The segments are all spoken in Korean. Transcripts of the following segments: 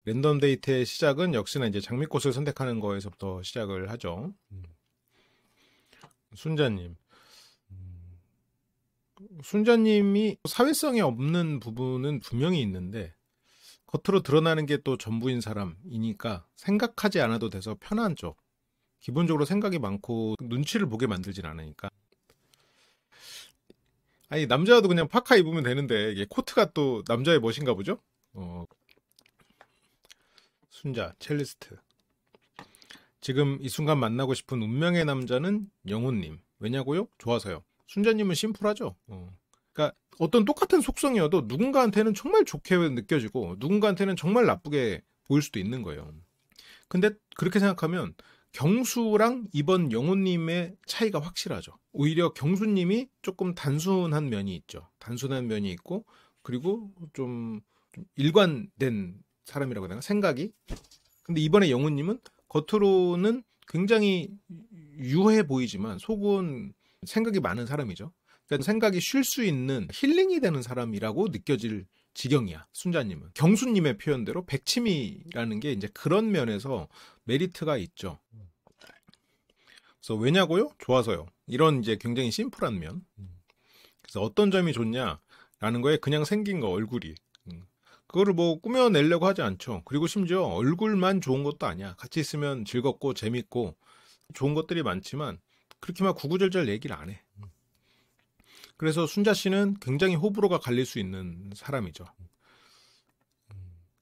랜덤 데이트의 시작은 역시나 이제 장미꽃을 선택하는 거에서부터 시작을 하죠. 순자님. 순자님이 사회성이 없는 부분은 분명히 있는데 겉으로 드러나는 게 또 전부인 사람이니까 생각하지 않아도 돼서 편한 쪽. 기본적으로 생각이 많고 눈치를 보게 만들진 않으니까. 아니 남자도 그냥 파카 입으면 되는데 이게 코트가 또 남자의 멋인가 보죠? 순자 첼리스트. 지금 이 순간 만나고 싶은 운명의 남자는 영호님. 왜냐고요? 좋아서요. 순자님은 심플하죠. 그러니까 어떤 똑같은 속성이어도 누군가한테는 정말 좋게 느껴지고 누군가한테는 정말 나쁘게 보일 수도 있는 거예요. 근데 그렇게 생각하면 경수랑 이번 영호님의 차이가 확실하죠. 오히려 경수님이 조금 단순한 면이 있죠. 단순한 면이 있고 그리고 좀 일관된 사람이라고 해야 되나? 생각이. 근데 이번에 영호님은 겉으로는 굉장히 유해 보이지만 속은 생각이 많은 사람이죠. 그러니까 생각이 쉴 수 있는 힐링이 되는 사람이라고 느껴질 지경이야. 순자님은 경수님의 표현대로 백치미라는 게 이제 그런 면에서 메리트가 있죠. 그래서 왜냐고요? 좋아서요. 이런 이제 굉장히 심플한 면. 그래서 어떤 점이 좋냐라는 거에 그냥 생긴 거 얼굴이. 그거를 뭐 꾸며내려고 하지 않죠. 그리고 심지어 얼굴만 좋은 것도 아니야. 같이 있으면 즐겁고 재밌고 좋은 것들이 많지만 그렇게 막 구구절절 얘기를 안 해. 그래서 순자 씨는 굉장히 호불호가 갈릴 수 있는 사람이죠.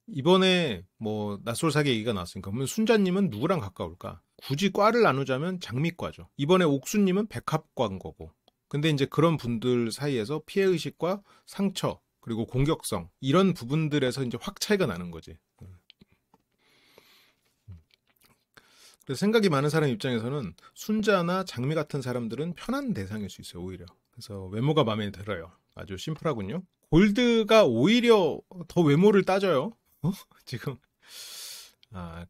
이번에 뭐 낯설사계 얘기가 나왔으니까 그러면 순자님은 누구랑 가까울까? 굳이 과를 나누자면 장미과죠. 이번에 옥수님은 백합과인 거고. 근데 이제 그런 분들 사이에서 피해의식과 상처 그리고 공격성 이런 부분들에서 이제 확 차이가 나는 거지. 그래서 생각이 많은 사람 입장에서는 순자나 장미 같은 사람들은 편한 대상일 수 있어요. 오히려. 그래서 외모가 마음에 들어요. 아주 심플하군요. 골드가 오히려 더 외모를 따져요. 지금.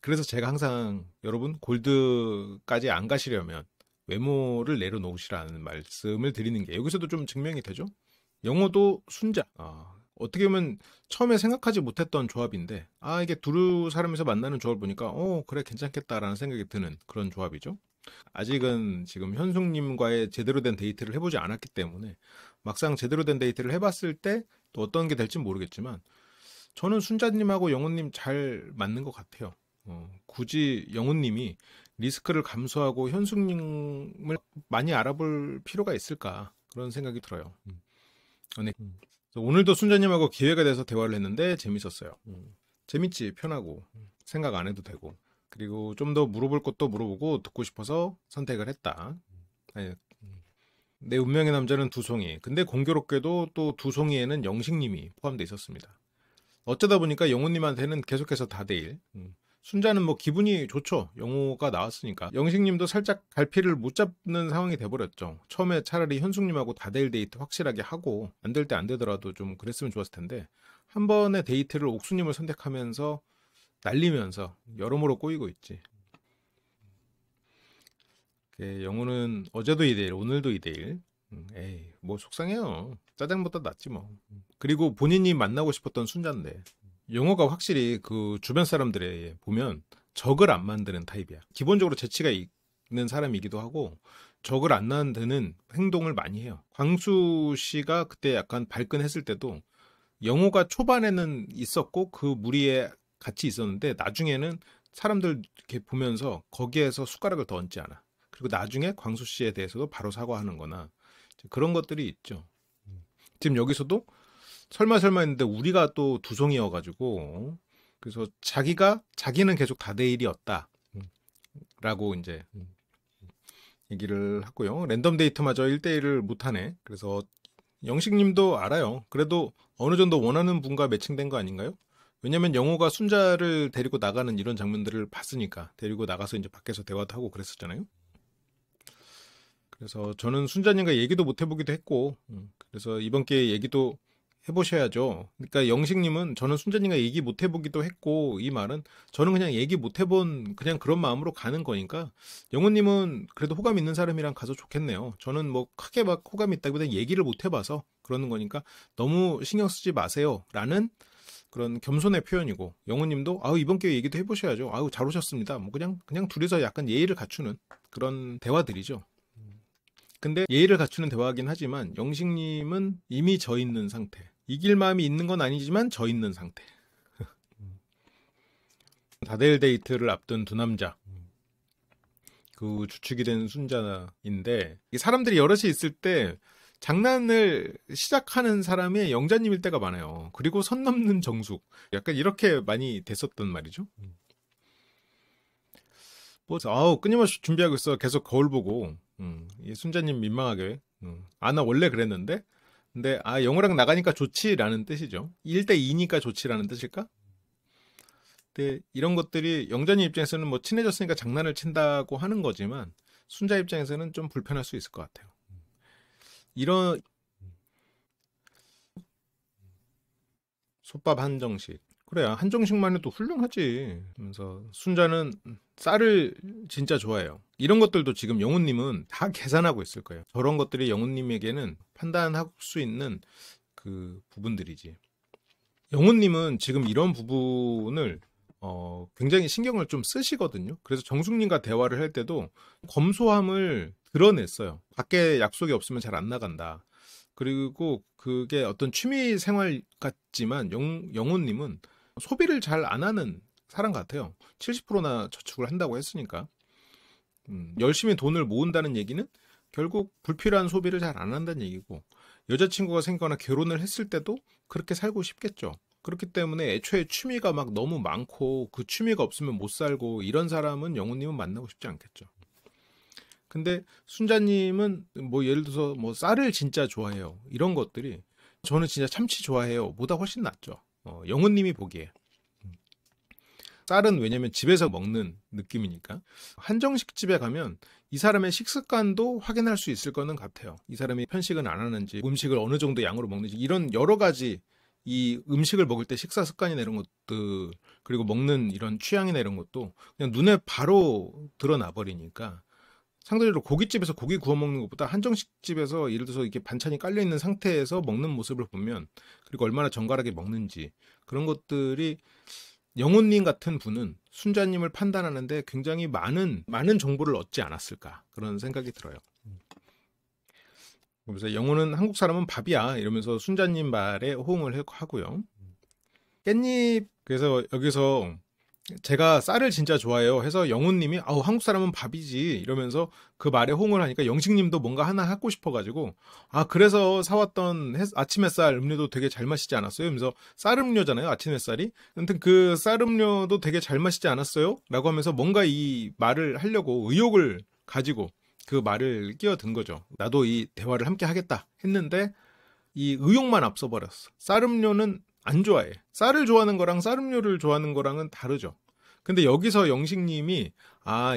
그래서 제가 항상 여러분 골드까지 안 가시려면 외모를 내려놓으시라는 말씀을 드리는 게 여기서도 좀 증명이 되죠. 영어도 순자. 어떻게 보면 처음에 생각하지 못했던 조합인데 이게 두 사람에서 만나는 조합을 보니까 그래 괜찮겠다라는 생각이 드는 그런 조합이죠. 아직은 지금 현숙님과의 제대로 된 데이트를 해보지 않았기 때문에 막상 제대로 된 데이트를 해봤을 때 또 어떤 게 될지 모르겠지만 저는 순자님하고 영훈님 잘 맞는 것 같아요. 굳이 영훈님이 리스크를 감수하고 현숙님을 많이 알아볼 필요가 있을까 그런 생각이 들어요. 네. 오늘도 순자님하고 기회가 돼서 대화를 했는데 재밌었어요. 재밌지, 편하고 생각 안 해도 되고 그리고 좀 더 물어볼 것도 물어보고 듣고 싶어서 선택을 했다. 아니, 내 운명의 남자는 두송이. 근데 공교롭게도 또 두송이에는 영식님이 포함되어 있었습니다. 어쩌다 보니까 영호님한테는 계속해서 다대일. 순자는 뭐 기분이 좋죠. 영호가 나왔으니까. 영식님도 살짝 갈피를 못 잡는 상황이 돼버렸죠. 처음에 차라리 현숙님하고 다대일 데이트 확실하게 하고 안 될 때 안 되더라도 좀 그랬으면 좋았을 텐데 한 번의 데이트를 옥수님을 선택하면서 날리면서 여러모로 꼬이고 있지. 영호는 어제도 2대1 오늘도 2대1. 에이 뭐 속상해요. 짜장보다 낫지 뭐. 그리고 본인이 만나고 싶었던 순자인데 영호가 확실히 그 주변 사람들에 보면 적을 안 만드는 타입이야. 기본적으로 재치가 있는 사람이기도 하고 적을 안 만드는 행동을 많이 해요. 광수 씨가 그때 약간 발끈했을 때도 영호가 초반에는 있었고 그 무리에 같이 있었는데 나중에는 사람들 이렇게 보면서 거기에서 숟가락을 더 얹지 않아. 그리고 나중에 광수 씨에 대해서도 바로 사과하는 거나 그런 것들이 있죠. 지금 여기서도 설마 했는데 우리가 또 두송이여가지고 그래서 자기는 계속 다대일이었다 라고 이제 얘기를 하고요. 랜덤 데이트마저 1대1을 못하네. 그래서 영식님도 알아요. 그래도 어느 정도 원하는 분과 매칭된 거 아닌가요? 왜냐면 영호가 순자를 데리고 나가는 이런 장면들을 봤으니까 데리고 나가서 이제 밖에서 대화도 하고 그랬었잖아요. 그래서 저는 순자님과 얘기도 못 해보기도 했고 그래서 이번 기회에 얘기도 해보셔야죠. 그러니까 영식님은 저는 순자님과 얘기 못 해보기도 했고 이 말은 저는 그냥 얘기 못 해본 그냥 그런 마음으로 가는 거니까 영호님은 그래도 호감 있는 사람이랑 가서 좋겠네요. 저는 뭐 크게 막 호감이 있다기보다 얘기를 못 해봐서 그러는 거니까 너무 신경 쓰지 마세요 라는 그런 겸손의 표현이고, 영호님도 아우 이번 기회에 얘기도 해보셔야죠. 아우 잘 오셨습니다. 뭐 그냥 둘이서 약간 예의를 갖추는 그런 대화들이죠. 근데 예의를 갖추는 대화긴 하지만 영식님은 이미 져 있는 상태. 이길 마음이 있는 건 아니지만 져 있는 상태. 다대일 데이트를 앞둔 두 남자. 그 주축이 된 순자인데, 이 사람들이 여럿이 있을 때 장난을 시작하는 사람이 영자님일 때가 많아요. 그리고 선 넘는 정숙. 약간 이렇게 많이 됐었단 말이죠. 뭐, 아우, 끊임없이 준비하고 있어. 계속 거울 보고. 이 순자님 민망하게. 나 원래 그랬는데? 근데, 영호랑 나가니까 좋지라는 뜻이죠. 1대2니까 좋지라는 뜻일까? 근데 이런 것들이 영자님 입장에서는 뭐 친해졌으니까 장난을 친다고 하는 거지만, 순자 입장에서는 좀 불편할 수 있을 것 같아요. 이런 솥밥 한정식. 그래, 한정식만 해도 훌륭하지. 그래서 순자는 쌀을 진짜 좋아해요. 이런 것들도 지금 영훈님은 다 계산하고 있을 거예요. 저런 것들이 영훈님에게는 판단할 수 있는 그 부분들이지. 영훈님은 지금 이런 부분을 굉장히 신경을 좀 쓰시거든요. 그래서 정숙님과 대화를 할 때도 검소함을 드러냈어요. 밖에 약속이 없으면 잘 안 나간다. 그리고 그게 어떤 취미 생활 같지만 영훈님은 소비를 잘 안 하는 사람 같아요. 70%나 저축을 한다고 했으니까. 열심히 돈을 모은다는 얘기는 결국 불필요한 소비를 잘 안 한다는 얘기고, 여자친구가 생기거나 결혼을 했을 때도 그렇게 살고 싶겠죠. 그렇기 때문에 애초에 취미가 막 너무 많고 그 취미가 없으면 못 살고 이런 사람은 영훈님은 만나고 싶지 않겠죠. 근데 순자님은 뭐 예를 들어서 뭐 쌀을 진짜 좋아해요. 이런 것들이 저는 진짜 참치 좋아해요. 보다 훨씬 낫죠. 영훈님이 보기에. 쌀은 왜냐면 집에서 먹는 느낌이니까. 한정식 집에 가면 이 사람의 식습관도 확인할 수 있을 거는 같아요. 이 사람이 편식은 안 하는지, 음식을 어느 정도 양으로 먹는지, 이런 여러 가지 이 음식을 먹을 때 식사 습관이나 이런 것들, 그리고 먹는 이런 취향이나 이런 것도 그냥 눈에 바로 드러나 버리니까, 상대적으로 고깃집에서 고기 구워 먹는 것보다 한정식집에서 예를 들어서 이렇게 반찬이 깔려 있는 상태에서 먹는 모습을 보면, 그리고 얼마나 정갈하게 먹는지, 그런 것들이 영훈님 같은 분은 순자님을 판단하는데 굉장히 많은 정보를 얻지 않았을까, 그런 생각이 들어요. 그래서 영훈은 한국 사람은 밥이야 이러면서 순자님 말에 호응을 하고요. 깻잎, 그래서 여기서 제가 쌀을 진짜 좋아해요 해서 영훈님이 한국 사람은 밥이지 이러면서 그 말에 호응을 하니까 영식님도 뭔가 하나 하고 싶어가지고, 그래서 사왔던 아침 햇살 음료도 되게 잘 마시지 않았어요? 그러면서 쌀 음료잖아요, 아침 햇살이. 아무튼 그 쌀 음료도 되게 잘 마시지 않았어요? 라고 하면서 뭔가 이 말을 하려고 의욕을 가지고 그 말을 끼어든 거죠. 나도 이 대화를 함께 하겠다 했는데 이 의욕만 앞서버렸어. 쌀 음료는 안 좋아해. 쌀을 좋아하는 거랑 쌀 음료를 좋아하는 거랑은 다르죠. 근데 여기서 영식님이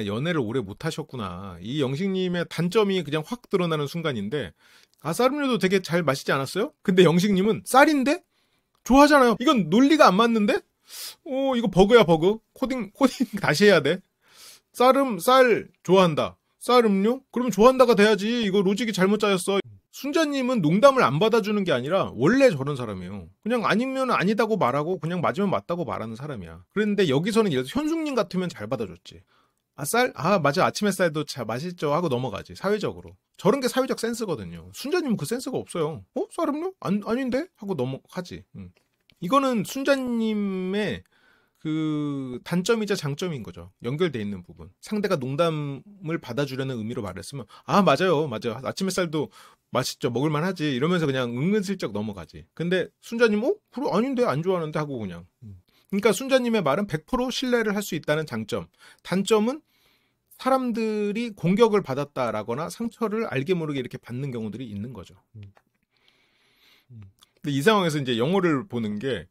연애를 오래 못 하셨구나. 이 영식님의 단점이 그냥 확 드러나는 순간인데, 쌀 음료도 되게 잘 마시지 않았어요? 근데 영식님은 쌀인데? 좋아하잖아요. 이건 논리가 안 맞는데? 이거 버그야, 버그. 코딩 다시 해야 돼. 쌀 좋아한다. 쌀 음료? 그러면 좋아한다가 돼야지. 이거 로직이 잘못 짜였어. 순자님은 농담을 안 받아주는 게 아니라 원래 저런 사람이에요. 그냥 아니면 아니다고 말하고 그냥 맞으면 맞다고 말하는 사람이야. 그런데 여기서는 예를 들어서 현숙님 같으면 잘 받아줬지. 쌀? 맞아. 아침 햇살도 맛있죠 하고 넘어가지. 사회적으로. 저런 게 사회적 센스거든요. 순자님은 그 센스가 없어요. 쌀 음료? 아닌데? 하고 넘어가지. 이거는 순자님의 그 단점이자 장점인 거죠. 연결돼 있는 부분. 상대가 농담을 받아주려는 의미로 말했으면 맞아요. 아침 햇살도 맛있죠. 먹을만 하지. 이러면서 그냥 은근슬쩍 넘어가지. 근데 순자님 그래 아닌데 안 좋아하는데 하고 그냥. 그러니까 순자님의 말은 100% 신뢰를 할 수 있다는 장점. 단점은 사람들이 공격을 받았다라거나 상처를 알게 모르게 이렇게 받는 경우들이 있는 거죠. 근데 이 상황에서 이제 영호를 보는 게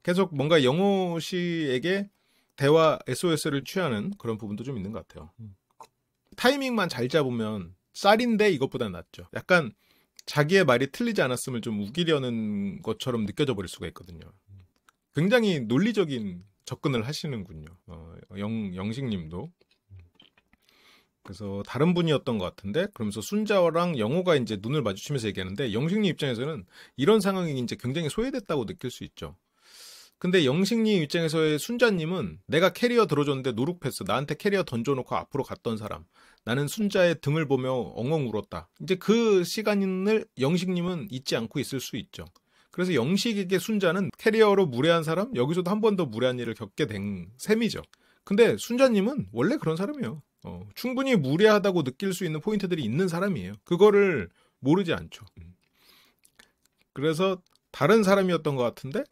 계속 뭔가 영호 씨에게 대화 SOS를 취하는 그런 부분도 좀 있는 것 같아요. 타이밍만 잘 잡으면 쌀인데 이것보다 낫죠. 약간 자기의 말이 틀리지 않았음을 좀 우기려는 것처럼 느껴져 버릴 수가 있거든요. 굉장히 논리적인 접근을 하시는군요. 영식님도. 그래서 다른 분이었던 것 같은데, 그러면서 순자랑 영호가 이제 눈을 마주치면서 얘기하는데, 영식님 입장에서는 이런 상황이 이제 굉장히 소외됐다고 느낄 수 있죠. 근데 영식님 입장에서의 순자님은 내가 캐리어 들어줬는데 노룩패스, 나한테 캐리어 던져놓고 앞으로 갔던 사람, 나는 순자의 등을 보며 엉엉 울었다. 이제 그 시간을 영식님은 잊지 않고 있을 수 있죠. 그래서 영식에게 순자는 캐리어로 무례한 사람, 여기서도 한 번 더 무례한 일을 겪게 된 셈이죠. 근데 순자님은 원래 그런 사람이에요. 충분히 무례하다고 느낄 수 있는 포인트들이 있는 사람이에요. 그거를 모르지 않죠. 그래서 다른 사람이었던 것 같은데,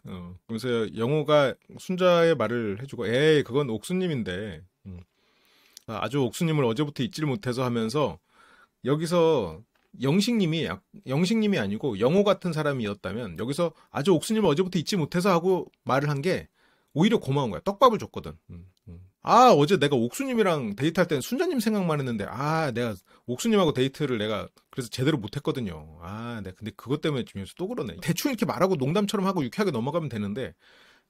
그래서 영호가 순자의 말을 해주고, 에이, 그건 옥수님인데, 아주 옥수님을 어제부터 잊지를 못해서 하면서, 여기서 영식님이 아니고 영호 같은 사람이었다면, 여기서 아주 옥수님을 어제부터 잊지 못해서 하고 말을 한 게, 오히려 고마운 거야. 떡밥을 줬거든. 어제 내가 옥수님이랑 데이트할 때는 순자님 생각만 했는데, 내가 옥수님하고 데이트를 내가 그래서 제대로 못했거든요. 내가 근데 그것 때문에 지금 또 그러네. 대충 이렇게 말하고 농담처럼 하고 유쾌하게 넘어가면 되는데,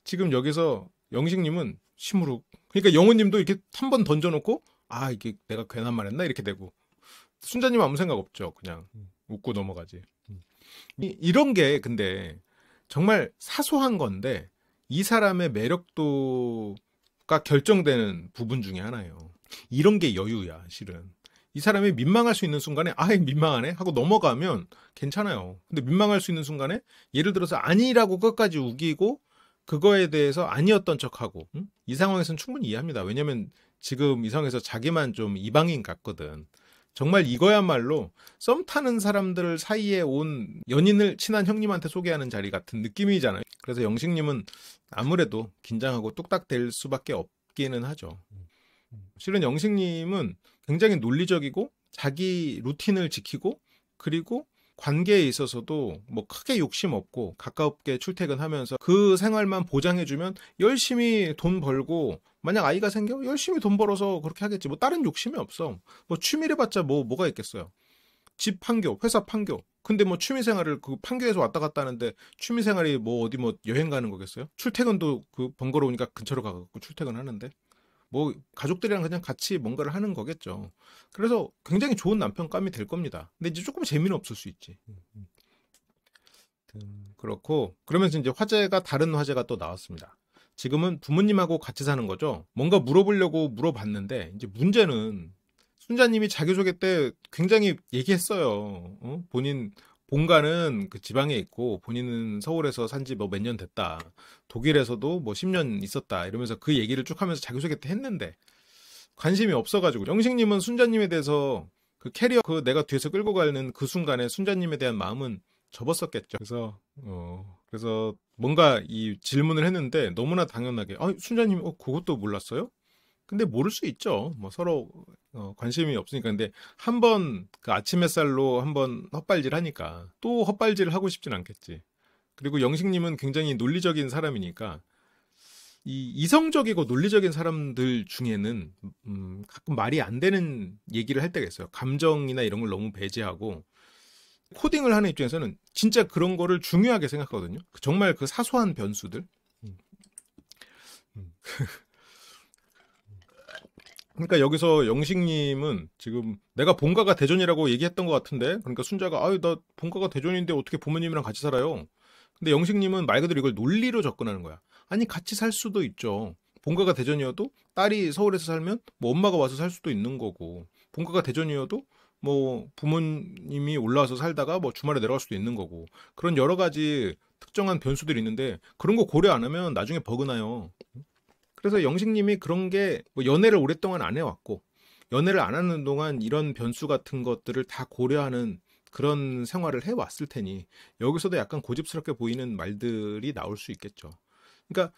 지금 여기서 영식님은 시무룩. 그러니까 영호님도 이렇게 한 번 던져놓고, 이게 내가 괜한 말 했나? 이렇게 되고. 순자님 아무 생각 없죠. 그냥 웃고 넘어가지. 이런 게 근데 정말 사소한 건데, 이 사람의 매력도가 결정되는 부분 중에 하나예요. 이런 게 여유야, 실은. 이 사람이 민망할 수 있는 순간에 민망하네 하고 넘어가면 괜찮아요. 근데 민망할 수 있는 순간에 예를 들어서 아니라고 끝까지 우기고 그거에 대해서 아니었던 척하고, 이 상황에서는 충분히 이해합니다. 왜냐면 지금 이 상황에서 자기만 좀 이방인 같거든. 정말 이거야말로 썸 타는 사람들 사이에 온 연인을 친한 형님한테 소개하는 자리 같은 느낌이잖아요. 그래서 영식님은 아무래도 긴장하고 뚝딱 될 수밖에 없기는 하죠. 실은 영식님은 굉장히 논리적이고 자기 루틴을 지키고, 그리고 관계에 있어서도 뭐 크게 욕심 없고 가깝게 출퇴근하면서 그 생활만 보장해주면 열심히 돈 벌고, 만약 아이가 생겨 열심히 돈 벌어서 그렇게 하겠지. 뭐 다른 욕심이 없어. 뭐 취미를 봤자 뭐가 있겠어요. 집 판교, 회사 판교. 근데 뭐 취미생활을 그 판교에서 왔다 갔다 하는데 취미생활이 뭐 어디 뭐 여행 가는 거겠어요? 출퇴근도 그 번거로우니까 근처로 가갖고 출퇴근하는데 뭐 가족들이랑 그냥 같이 뭔가를 하는 거겠죠. 그래서 굉장히 좋은 남편감이 될 겁니다. 근데 이제 조금 재미는 없을 수 있지. 그렇고, 그러면서 이제 다른 화제가 또 나왔습니다. 지금은 부모님하고 같이 사는 거죠. 뭔가 물어보려고 물어봤는데, 이제 문제는 순자님이 자기소개 때 굉장히 얘기했어요. 본인 본가는 그 지방에 있고 본인은 서울에서 산지 뭐 몇 년 됐다. 독일에서도 뭐 10년 있었다. 이러면서 그 얘기를 쭉 하면서 자기소개 때 했는데 관심이 없어가지고, 영식님은 순자님에 대해서 그 캐리어 내가 뒤에서 끌고 가는 그 순간에 순자님에 대한 마음은 접었었겠죠. 그래서 뭔가 이 질문을 했는데 너무나 당연하게 순자님 그것도 몰랐어요? 근데 모를 수 있죠. 뭐 서로 관심이 없으니까. 근데 한번 그 아침 햇살로 한번 헛발질 하니까 또 헛발질을 하고 싶진 않겠지. 그리고 영식님은 굉장히 논리적인 사람이니까 이 이성적이고 논리적인 사람들 중에는 가끔 말이 안 되는 얘기를 할 때가 있어요. 감정이나 이런 걸 너무 배제하고, 코딩을 하는 입장에서는 진짜 그런 거를 중요하게 생각하거든요. 정말 그 사소한 변수들. 그러니까 여기서 영식님은 지금 내가 본가가 대전이라고 얘기했던 것 같은데, 그러니까 순자가 나 본가가 대전인데 어떻게 부모님이랑 같이 살아요? 근데 영식님은 말 그대로 이걸 논리로 접근하는 거야. 아니 같이 살 수도 있죠. 본가가 대전이어도 딸이 서울에서 살면 뭐 엄마가 와서 살 수도 있는 거고, 본가가 대전이어도 뭐 부모님이 올라와서 살다가 뭐 주말에 내려갈 수도 있는 거고, 그런 여러 가지 특정한 변수들이 있는데 그런 거 고려 안 하면 나중에 버그나요. 그래서 영식님이 그런 게 뭐 연애를 오랫동안 안 해왔고, 연애를 안 하는 동안 이런 변수 같은 것들을 다 고려하는 그런 생활을 해왔을 테니 여기서도 약간 고집스럽게 보이는 말들이 나올 수 있겠죠. 그러니까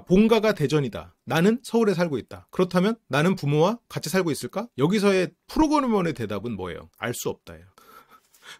본가가 대전이다. 나는 서울에 살고 있다. 그렇다면 나는 부모와 같이 살고 있을까? 여기서의 프로그래머의 대답은 뭐예요? 알 수 없다예요.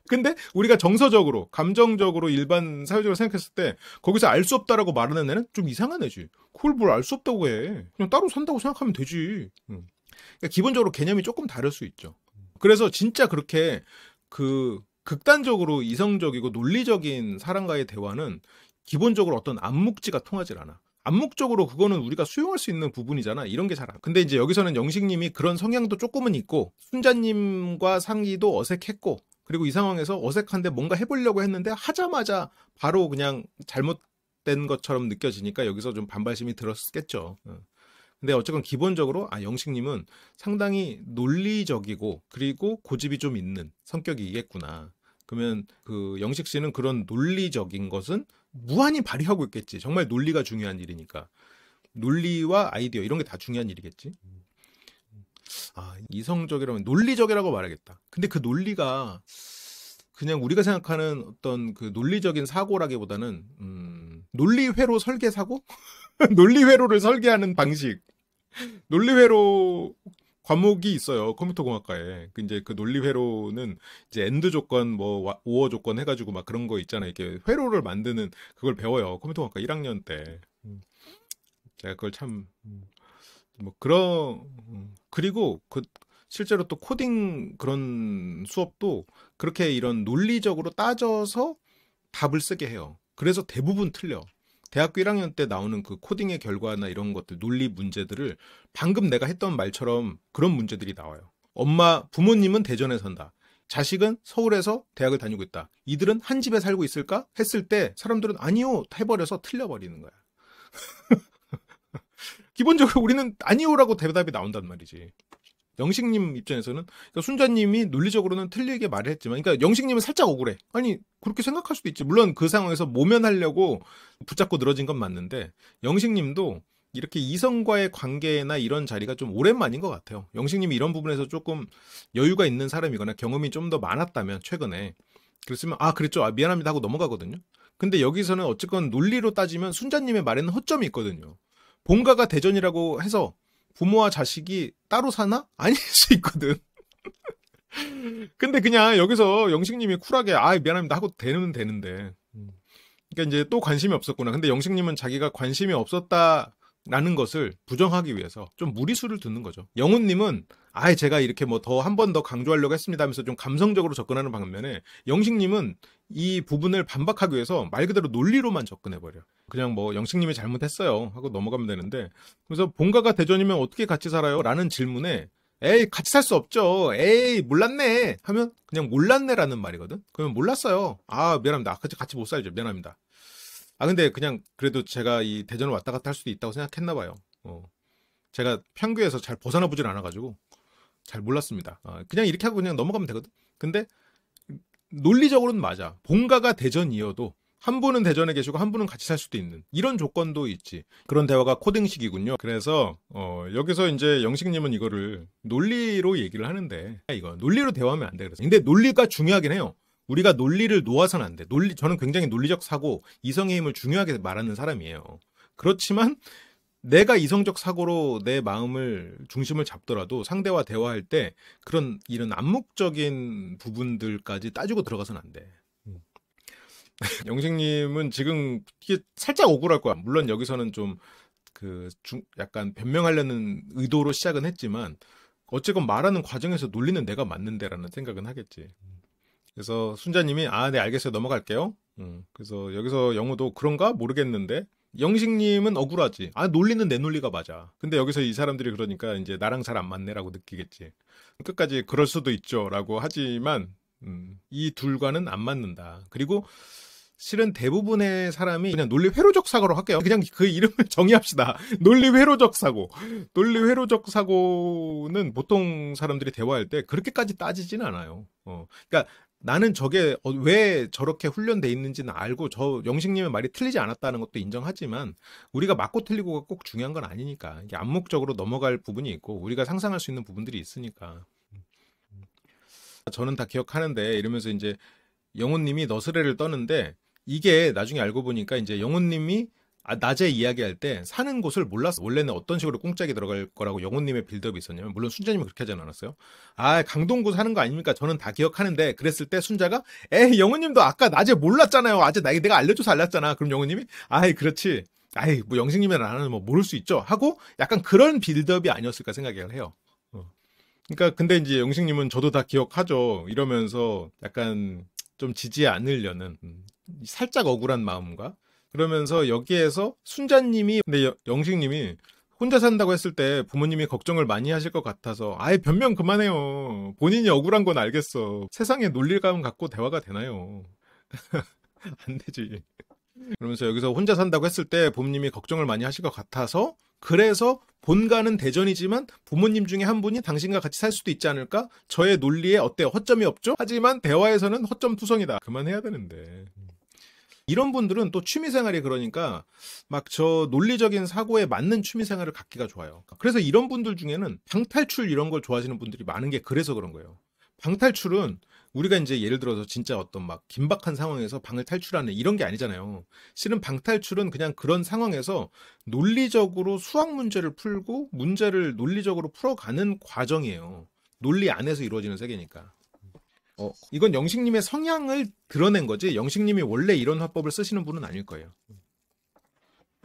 근데 우리가 정서적으로, 감정적으로, 일반 사회적으로 생각했을 때 거기서 알 수 없다라고 말하는 애는 좀 이상한 애지. 그걸 뭘 알 수 없다고 해. 그냥 따로 산다고 생각하면 되지. 그러니까 기본적으로 개념이 조금 다를 수 있죠. 그래서 진짜 그렇게 그 극단적으로 이성적이고 논리적인 사람과의 대화는 기본적으로 어떤 암묵지가 통하질 않아. 암묵적으로 그거는 우리가 수용할 수 있는 부분이잖아. 이런 게 잘 안. 근데 이제 여기서는 영식님이 그런 성향도 조금은 있고, 순자님과 상의도 어색했고, 그리고 이 상황에서 어색한데 뭔가 해보려고 했는데 하자마자 바로 그냥 잘못 잘못된 것처럼 느껴지니까 여기서 좀 반발심이 들었겠죠. 근데 어쨌건 기본적으로 영식님은 상당히 논리적이고 그리고 고집이 좀 있는 성격이겠구나. 그러면 그 영식 씨는 그런 논리적인 것은 무한히 발휘하고 있겠지. 정말 논리가 중요한 일이니까. 논리와 아이디어 이런 게 다 중요한 일이겠지. 이성적이라면 논리적이라고 말하겠다. 근데 그 논리가 그냥 우리가 생각하는 어떤 그 논리적인 사고라기보다는 논리회로 설계 사고? 논리회로를 설계하는 방식. 논리회로 과목이 있어요. 컴퓨터 공학과에. 이제 그 논리회로는 이제 엔드 조건, 뭐 오어 조건 해가지고 막 그런 거 있잖아요. 이렇게 회로를 만드는 그걸 배워요. 컴퓨터 공학과 1학년 때. 제가 그걸 참 뭐 그리고 그 실제로 또 코딩 그런 수업도 그렇게 이런 논리적으로 따져서 답을 쓰게 해요. 그래서 대부분 틀려. 대학교 1학년 때 나오는 그 코딩의 결과나 이런 것들, 논리 문제들을 방금 내가 했던 말처럼 그런 문제들이 나와요. 부모님은 대전에 산다. 자식은 서울에서 대학을 다니고 있다. 이들은 한 집에 살고 있을까? 했을 때 사람들은 아니요 해버려서 틀려버리는 거야. 기본적으로 우리는 아니요라고 대답이 나온단 말이지. 영식님 입장에서는 그러니까 순자님이 논리적으로는 틀리게 말을 했지만 그러니까 영식님은 살짝 억울해. 아니 그렇게 생각할 수도 있지. 물론 그 상황에서 모면하려고 붙잡고 늘어진 건 맞는데 영식님도 이렇게 이성과의 관계나 이런 자리가 좀 오랜만인 것 같아요. 영식님이 이런 부분에서 조금 여유가 있는 사람이거나 경험이 좀 더 많았다면 최근에 그랬으면 그랬죠. 미안합니다 하고 넘어가거든요. 근데 여기서는 어쨌건 논리로 따지면 순자님의 말에는 허점이 있거든요. 본가가 대전이라고 해서 부모와 자식이 따로 사나? 아닐 수 있거든. 근데 그냥 여기서 영식님이 쿨하게 미안합니다 하고 되는 되는데. 그러니까 이제 또 관심이 없었구나. 근데 영식님은 자기가 관심이 없었다라는 것을 부정하기 위해서 좀 무리수를 두는 거죠. 영훈님은 제가 이렇게 뭐 더 한 번 더 강조하려고 했습니다 하면서 좀 감성적으로 접근하는 반면에 영식님은 이 부분을 반박하기 위해서 말 그대로 논리로만 접근해버려. 그냥 뭐 영식님이 잘못했어요 하고 넘어가면 되는데 그래서 본가가 대전이면 어떻게 같이 살아요? 라는 질문에 에이 같이 살 수 없죠. 에이 몰랐네 하면 그냥 몰랐네라는 말이거든. 그러면 몰랐어요. 미안합니다. 같이 못 살죠. 미안합니다. 근데 그냥 그래도 제가 이 대전을 왔다 갔다 할 수도 있다고 생각했나 봐요. 제가 평교에서 잘 벗어나 보질 않아가지고 잘 몰랐습니다. 그냥 이렇게 하고 그냥 넘어가면 되거든. 근데 논리적으로는 맞아. 본가가 대전이어도 한 분은 대전에 계시고 한 분은 같이 살 수도 있는 이런 조건도 있지. 그런 대화가 코딩식이군요. 그래서 여기서 이제 영식님은 이거를 논리로 얘기를 하는데 이거 논리로 대화하면 안 돼. 그래서 근데 논리가 중요하긴 해요. 우리가 논리를 놓아서는 안 돼. 저는 굉장히 논리적 사고, 이성의 힘을 중요하게 말하는 사람이에요. 그렇지만 내가 이성적 사고로 내 마음을 중심을 잡더라도 상대와 대화할 때 이런 암묵적인 부분들까지 따지고 들어가서는 안 돼. 영식님은 지금 이게 살짝 억울할 거야. 물론 여기서는 좀 약간 변명하려는 의도로 시작은 했지만 어쨌건 말하는 과정에서 논리는 내가 맞는데라는 생각은 하겠지. 그래서 순자님이 네 알겠어요 넘어갈게요. 그래서 여기서 영우도 그런가 모르겠는데 영식님은 억울하지. 논리는 내 논리가 맞아. 근데 여기서 이 사람들이 그러니까 이제 나랑 잘 안 맞네라고 느끼겠지. 끝까지 그럴 수도 있죠라고 하지만 이 둘과는 안 맞는다. 그리고 실은 대부분의 사람이 그냥 논리 회로적 사고로 할게요. 그냥 그 이름을 정의합시다. 논리 회로적 사고. 논리 회로적 사고는 보통 사람들이 대화할 때 그렇게까지 따지진 않아요. 그러니까 나는 저게 왜 저렇게 훈련돼 있는지는 알고 영식님의 말이 틀리지 않았다는 것도 인정하지만 우리가 맞고 틀리고가 꼭 중요한 건 아니니까 이게 암묵적으로 넘어갈 부분이 있고 우리가 상상할 수 있는 부분들이 있으니까 저는 다 기억하는데 이러면서 이제 영훈님이 너스레를 떠는데 이게 나중에 알고 보니까 이제 영훈님이 낮에 이야기할 때 사는 곳을 몰랐어. 원래는 어떤 식으로 꽁짝이 들어갈 거라고 영훈님의 빌드업이 있었냐면 물론 순자님이 그렇게 하지 않았어요. 강동구 사는 거 아닙니까? 저는 다 기억하는데 그랬을 때 순자가 영훈님도 아까 낮에 몰랐잖아요. 아직 내가 알려줘서 알렸잖아. 그럼 영훈님이 그렇지. 뭐 영식님이랑 나는 뭐 모를 수 있죠. 하고 약간 그런 빌드업이 아니었을까 생각을 해요. 그러니까 근데 이제 영식님은 저도 다 기억하죠. 이러면서 약간 좀 지지 않으려는 살짝 억울한 마음과 그러면서 여기에서 순자님이 근데 영식님이 혼자 산다고 했을 때 부모님이 걱정을 많이 하실 것 같아서 변명 그만해요. 본인이 억울한 건 알겠어. 세상에 논리감 갖고 대화가 되나요? 안 되지. 그러면서 여기서 혼자 산다고 했을 때 부모님이 걱정을 많이 하실 것 같아서 그래서 본가는 대전이지만 부모님 중에 한 분이 당신과 같이 살 수도 있지 않을까? 저의 논리에 어때요? 허점이 없죠? 하지만 대화에서는 허점 투성이다. 그만해야 되는데. 이런 분들은 또 취미생활이 그러니까 막 저 논리적인 사고에 맞는 취미생활을 갖기가 좋아요. 그래서 이런 분들 중에는 방탈출 이런 걸 좋아하시는 분들이 많은 게 그래서 그런 거예요. 방탈출은 우리가 이제 예를 들어서 진짜 어떤 막 긴박한 상황에서 방을 탈출하는 이런 게 아니잖아요. 실은 방탈출은 그냥 그런 상황에서 논리적으로 수학 문제를 풀고 문제를 논리적으로 풀어가는 과정이에요. 논리 안에서 이루어지는 세계니까. 이건 영식님의 성향을 드러낸 거지 영식님이 원래 이런 화법을 쓰시는 분은 아닐 거예요.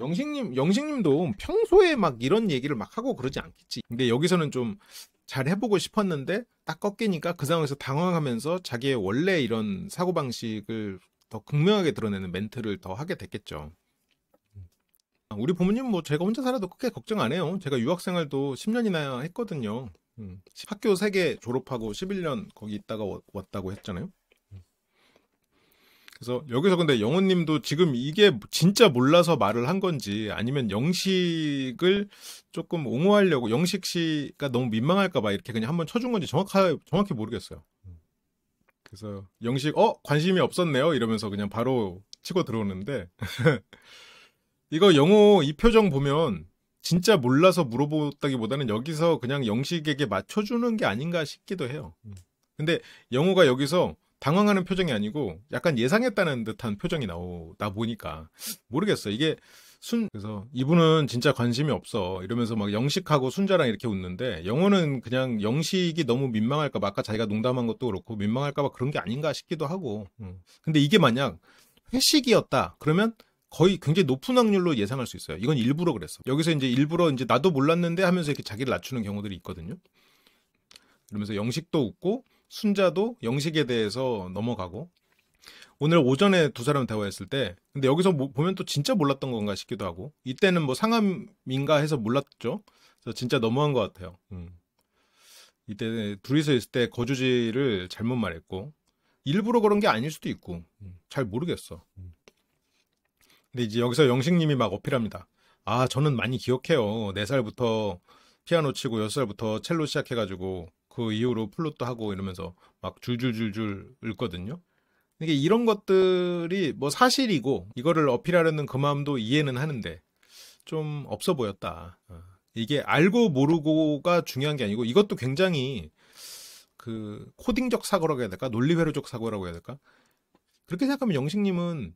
영식님도 평소에 막 이런 얘기를 막 하고 그러지 않겠지. 근데 여기서는 좀 잘 해보고 싶었는데 딱 꺾이니까 그 상황에서 당황하면서 자기의 원래 이런 사고방식을 더 극명하게 드러내는 멘트를 더 하게 됐겠죠. 우리 부모님은 뭐 제가 혼자 살아도 크게 걱정 안 해요. 제가 유학생활도 10년이나 했거든요. 학교 3개 졸업하고 11년 거기 있다가 왔다고 했잖아요. 그래서 여기서 근데 영호님도 지금 이게 진짜 몰라서 말을 한 건지 아니면 영식을 조금 옹호하려고 영식 씨가 너무 민망할까 봐 이렇게 그냥 한번 쳐준 건지 정확히 모르겠어요. 그래서 영식 관심이 없었네요 이러면서 그냥 바로 치고 들어오는데 이거 영호 이 표정 보면 진짜 몰라서 물어보다기보다는 여기서 그냥 영식에게 맞춰주는 게 아닌가 싶기도 해요. 근데 영호가 여기서 당황하는 표정이 아니고 약간 예상했다는 듯한 표정이 나오다 보니까 모르겠어. 이게 그래서 이분은 진짜 관심이 없어 이러면서 막 영식하고 순자랑 이렇게 웃는데 영호는 그냥 영식이 너무 민망할까 봐 아까 자기가 농담한 것도 그렇고 민망할까 봐 그런 게 아닌가 싶기도 하고. 근데 이게 만약 회식이었다 그러면 거의 굉장히 높은 확률로 예상할 수 있어요. 이건 일부러 그랬어. 여기서 이제 일부러 이제 나도 몰랐는데 하면서 이렇게 자기를 낮추는 경우들이 있거든요. 그러면서 영식도 웃고 순자도 영식에 대해서 넘어가고 오늘 오전에 두 사람 대화했을 때 근데 여기서 보면 또 진짜 몰랐던 건가 싶기도 하고 이때는 뭐 상암인가 해서 몰랐죠. 그래서 진짜 너무한 것 같아요. 이때 둘이서 있을 때 거주지를 잘못 말했고 일부러 그런 게 아닐 수도 있고 잘 모르겠어. 근데 이제 여기서 영식님이 막 어필합니다. 아 저는 많이 기억해요. 4살부터 피아노 치고 6살부터 첼로 시작해가지고 그 이후로 플루트 하고 이러면서 막 줄줄줄줄 읊거든요. 이게 이런 것들이 뭐 사실이고 이거를 어필하려는 그 마음도 이해는 하는데 좀 없어 보였다. 이게 알고 모르고가 중요한 게 아니고 이것도 굉장히 그 코딩적 사고라고 해야 될까? 논리회로적 사고라고 해야 될까? 그렇게 생각하면 영식님은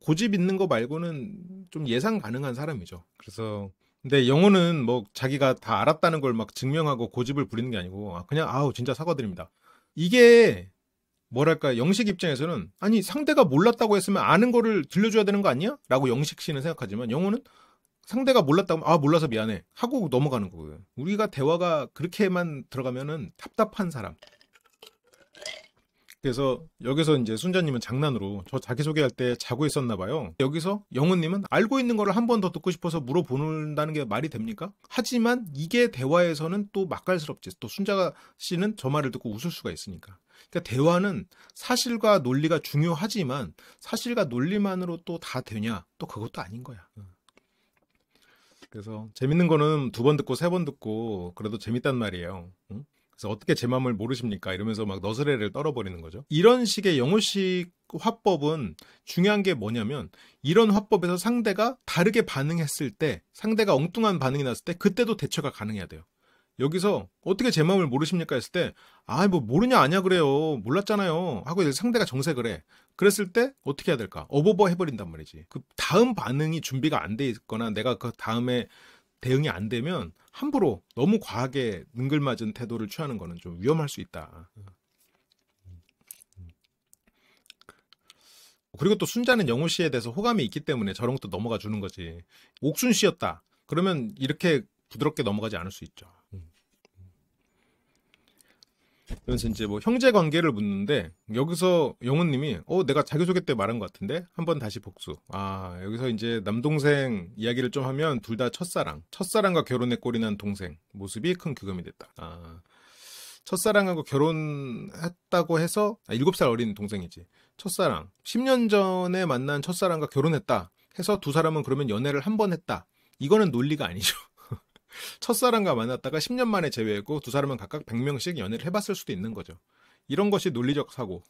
고집 있는 거 말고는 좀 예상 가능한 사람이죠. 그래서 근데 영호는 뭐 자기가 다 알았다는 걸 막 증명하고 고집을 부리는 게 아니고 그냥 아우 진짜 사과드립니다. 이게 뭐랄까 영식 입장에서는 아니 상대가 몰랐다고 했으면 아는 거를 들려줘야 되는 거 아니야? 라고 영식 씨는 생각하지만 영호는 상대가 몰랐다고 하면 몰라서 미안해 하고 넘어가는 거고요. 우리가 대화가 그렇게만 들어가면은 답답한 사람. 그래서 여기서 이제 순자님은 장난으로 저 자기소개할 때 자고 있었나 봐요. 여기서 영호님은 알고 있는 거를 한 번 더 듣고 싶어서 물어보는다는 게 말이 됩니까? 하지만 이게 대화에서는 또 맛깔스럽지. 또 순자 씨는 저 말을 듣고 웃을 수가 있으니까. 그러니까 대화는 사실과 논리가 중요하지만 사실과 논리만으로 또 다 되냐? 또 그것도 아닌 거야. 그래서 재밌는 거는 2번 듣고 3번 듣고 그래도 재밌단 말이에요. 응? 그래서 어떻게 제 마음을 모르십니까? 이러면서 막 너스레를 떨어버리는 거죠. 이런 식의 영호식 화법은 중요한 게 뭐냐면 이런 화법에서 상대가 다르게 반응했을 때 상대가 엉뚱한 반응이 났을 때 그때도 대처가 가능해야 돼요. 여기서 어떻게 제 마음을 모르십니까? 했을 때 뭐 모르냐 아냐 그래요. 몰랐잖아요. 하고 이제 상대가 정색을 해. 그랬을 때 어떻게 해야 될까? 어버버 해버린단 말이지. 그 다음 반응이 준비가 안 돼 있거나 내가 그 다음에 대응이 안 되면 함부로 너무 과하게 능글맞은 태도를 취하는 거는 좀 위험할 수 있다. 그리고 또 순자는 영호 씨에 대해서 호감이 있기 때문에 저런 것도 넘어가 주는 거지. 옥순 씨였다. 그러면 이렇게 부드럽게 넘어가지 않을 수 있죠. 그래서 이제 뭐 형제 관계를 묻는데 여기서 영호님이 내가 자기소개 때 말한 것 같은데 한번 다시 복수. 여기서 이제 남동생 이야기를 좀 하면 둘 다 첫사랑과 결혼에 꼴이 난 동생 모습이 큰 교감이 됐다. 첫사랑하고 결혼했다고 해서 7살 어린 동생이지. 첫사랑. 10년 전에 만난 첫사랑과 결혼했다 해서 두 사람은 그러면 연애를 한 번 했다. 이거는 논리가 아니죠. 첫사랑과 만났다가 10년 만에 재회하고 두 사람은 각각 100명씩 연애를 해봤을 수도 있는 거죠. 이런 것이 논리적 사고.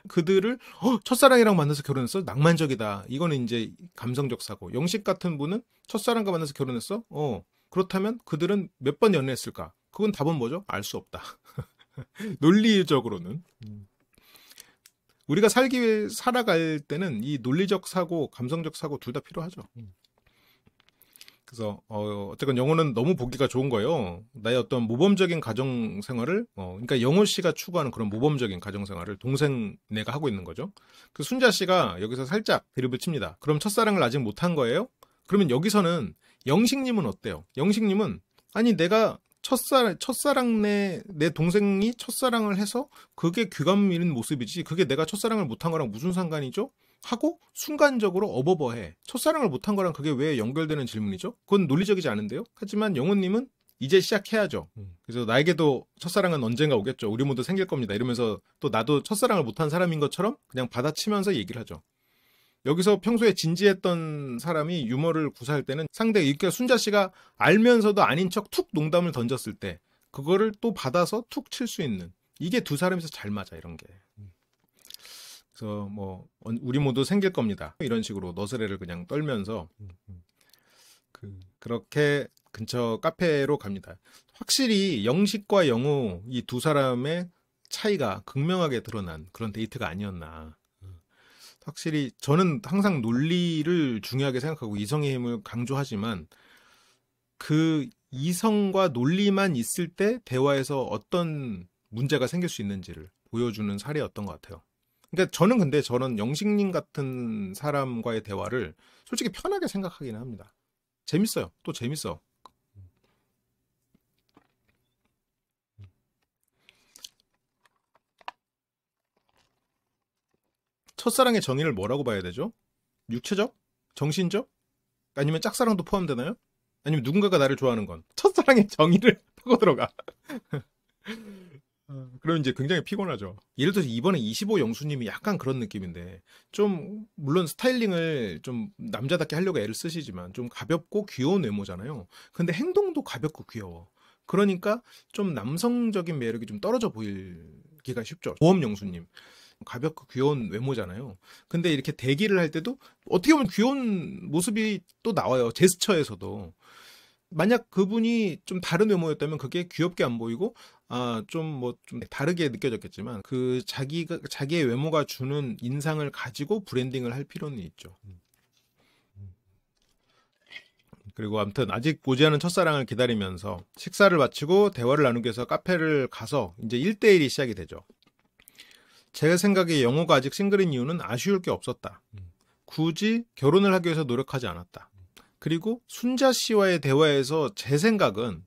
그들을 첫사랑이랑 만나서 결혼했어? 낭만적이다. 이거는 이제 감성적 사고. 영식 같은 분은 첫사랑과 만나서 결혼했어? 그렇다면 그들은 몇 번 연애했을까? 그건 답은 뭐죠? 알 수 없다. 논리적으로는. 우리가 살아갈 때는 이 논리적 사고, 감성적 사고 둘 다 필요하죠. 그래서 어쨌건 영호는 너무 보기가 좋은 거예요. 나의 어떤 모범적인 가정 생활을 그러니까 영호 씨가 추구하는 그런 모범적인 가정 생활을 동생네가 하고 있는 거죠. 그 순자 씨가 여기서 살짝 드립을 칩니다. 그럼 첫사랑을 아직 못한 거예요? 그러면 여기서는 영식님은 어때요? 영식님은 아니 내가 첫사랑 내 동생이 첫사랑을 해서 그게 귀감 있는 모습이지 그게 내가 첫사랑을 못한 거랑 무슨 상관이죠? 하고 순간적으로 어버버해. 첫사랑을 못한 거랑 그게 왜 연결되는 질문이죠? 그건 논리적이지 않은데요? 하지만 영호님은 이제 시작해야죠. 그래서 나에게도 첫사랑은 언젠가 오겠죠. 우리 모두 생길 겁니다. 이러면서 또 나도 첫사랑을 못한 사람인 것처럼 그냥 받아치면서 얘기를 하죠. 여기서 평소에 진지했던 사람이 유머를 구사할 때는 상대 이렇게 순자 씨가 알면서도 아닌 척 툭 농담을 던졌을 때 그거를 또 받아서 툭 칠 수 있는 이게 두 사람이서 잘 맞아 이런 게. 그래서 뭐 우리 모두 생길 겁니다. 이런 식으로 너스레를 그냥 떨면서 그렇게 근처 카페로 갑니다. 확실히 영식과 영호 이 두 사람의 차이가 극명하게 드러난 그런 데이트가 아니었나. 확실히 저는 항상 논리를 중요하게 생각하고 이성의 힘을 강조하지만 그 이성과 논리만 있을 때 대화에서 어떤 문제가 생길 수 있는지를 보여주는 사례였던 것 같아요. 그러니까 근데 저는 영식님 같은 사람과의 대화를 솔직히 편하게 생각하기는 합니다. 재밌어요. 또 재밌어. 첫사랑의 정의를 뭐라고 봐야 되죠? 육체적? 정신적? 아니면 짝사랑도 포함되나요? 아니면 누군가가 나를 좋아하는 건? 첫사랑의 정의를 파고 들어가. 그럼 이제 굉장히 피곤하죠. 예를 들어서 이번에 25 영수님이 약간 그런 느낌인데 좀 물론 스타일링을 좀 남자답게 하려고 애를 쓰시지만 좀 가볍고 귀여운 외모잖아요. 근데 행동도 가볍고 귀여워. 그러니까 좀 남성적인 매력이 좀 떨어져 보이기가 쉽죠. 보험 영수님. 가볍고 귀여운 외모잖아요. 근데 이렇게 대기를 할 때도 어떻게 보면 귀여운 모습이 또 나와요. 제스처에서도. 만약 그분이 좀 다른 외모였다면 그게 귀엽게 안 보이고 좀 다르게 느껴졌겠지만 그 자기의 외모가 주는 인상을 가지고 브랜딩을 할 필요는 있죠. 그리고 아무튼 아직 오지 않은 첫사랑을 기다리면서 식사를 마치고 대화를 나누기 위해서 카페를 가서 이제 1대1이 시작이 되죠. 제 생각에 영호가 아직 싱글인 이유는 아쉬울 게 없었다. 굳이 결혼을 하기 위해서 노력하지 않았다. 그리고 순자 씨와의 대화에서 제 생각은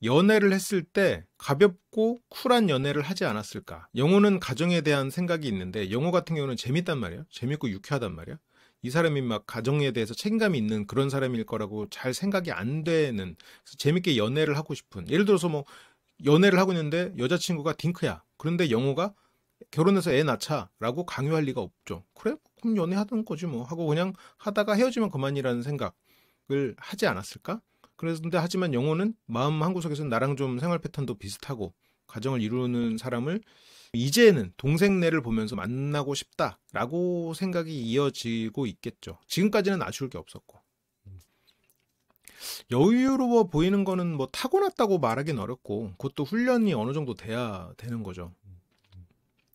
연애를 했을 때 가볍고 쿨한 연애를 하지 않았을까. 영호는 가정에 대한 생각이 있는데 영호 같은 경우는 재밌단 말이야. 재밌고 유쾌하단 말이야. 이 사람이 막 가정에 대해서 책임감이 있는 그런 사람일 거라고 잘 생각이 안 되는 재밌게 연애를 하고 싶은 예를 들어서 뭐 연애를 하고 있는데 여자친구가 딩크야. 그런데 영호가 결혼해서 애 낳자라고 강요할 리가 없죠. 그래? 그럼 연애하던 거지 뭐 하고 그냥 하다가 헤어지면 그만이라는 생각을 하지 않았을까? 그런데 하지만 영호는 마음 한구석에서는 나랑 좀 생활 패턴도 비슷하고 가정을 이루는 사람을 이제는 동생네를 보면서 만나고 싶다라고 생각이 이어지고 있겠죠. 지금까지는 아쉬울 게 없었고. 여유로워 보이는 거는 뭐 타고났다고 말하긴 어렵고 그것도 훈련이 어느 정도 돼야 되는 거죠.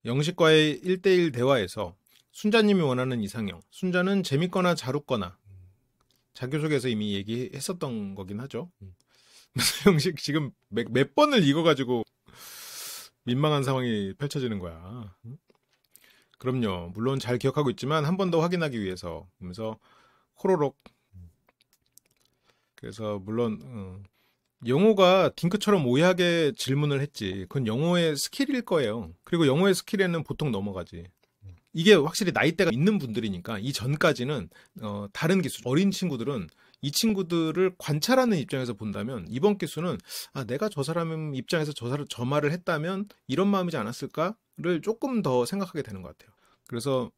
영식과의 1대1 대화에서 순자님이 원하는 이상형, 순자는 재밌거나 잘 웃거나 자기소개에서 이미 얘기했었던 거긴 하죠. 영식 지금 몇 번을 읽어가지고 민망한 상황이 펼쳐지는 거야. 그럼요. 물론 잘 기억하고 있지만 한 번 더 확인하기 위해서 하면서 호로록. 그래서 물론 영호가 딩크처럼 오해하게 질문을 했지. 그건 영호의 스킬일 거예요. 그리고 영호의 스킬에는 보통 넘어가지. 이게 확실히 나이대가 있는 분들이니까 이 전까지는 다른 기술. 어린 친구들은 이 친구들을 관찰하는 입장에서 본다면 이번 기수는 내가 저 사람 입장에서 저 말을 했다면 이런 마음이지 않았을까를 조금 더 생각하게 되는 것 같아요. 그래서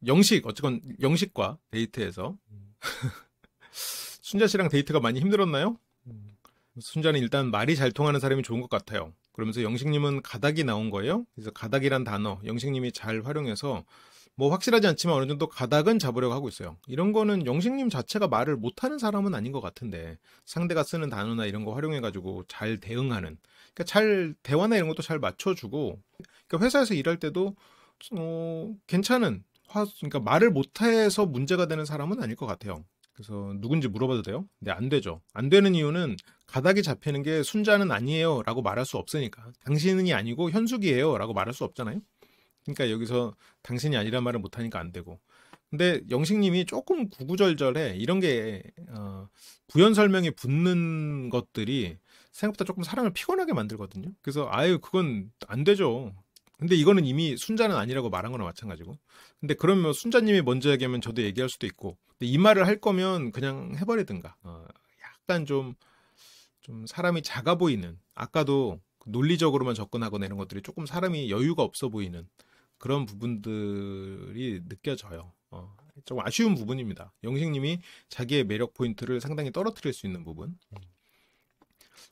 어쨌건 영식과 데이트에서 순자 씨랑 데이트가 많이 힘들었나요? 순자는 일단 말이 잘 통하는 사람이 좋은 것 같아요. 그러면서 영식님은 가닥이 나온 거예요. 그래서 가닥이란 단어 영식님이 잘 활용해서 뭐 확실하지 않지만 어느 정도 가닥은 잡으려고 하고 있어요. 이런 거는 영식님 자체가 말을 못하는 사람은 아닌 것 같은데 상대가 쓰는 단어나 이런 거 활용해가지고 잘 대응하는, 그러니까 잘 대화나 이런 것도 잘 맞춰주고, 그러니까 회사에서 일할 때도 괜찮은 그러니까 말을 못해서 문제가 되는 사람은 아닐 것 같아요. 그래서 누군지 물어봐도 돼요? 네, 안 되죠. 안 되는 이유는 가닥이 잡히는 게 순자는 아니에요 라고 말할 수 없으니까. 당신이 아니고 현숙이에요 라고 말할 수 없잖아요. 그러니까 여기서 당신이 아니란 말을 못하니까 안 되고. 근데 영식님이 조금 구구절절해. 이런 게 부연 설명이 붙는 것들이 생각보다 조금 사람을 피곤하게 만들거든요. 그래서 그건 안 되죠. 근데 이거는 이미 순자는 아니라고 말한 거나 마찬가지고. 근데 그러면 순자님이 먼저 얘기하면 저도 얘기할 수도 있고. 근데 이 말을 할 거면 그냥 해버리든가. 약간 좀 사람이 작아 보이는, 아까도 논리적으로만 접근하거나 이런 것들이 조금 사람이 여유가 없어 보이는 그런 부분들이 느껴져요. 좀 아쉬운 부분입니다. 영식님이 자기의 매력 포인트를 상당히 떨어뜨릴 수 있는 부분.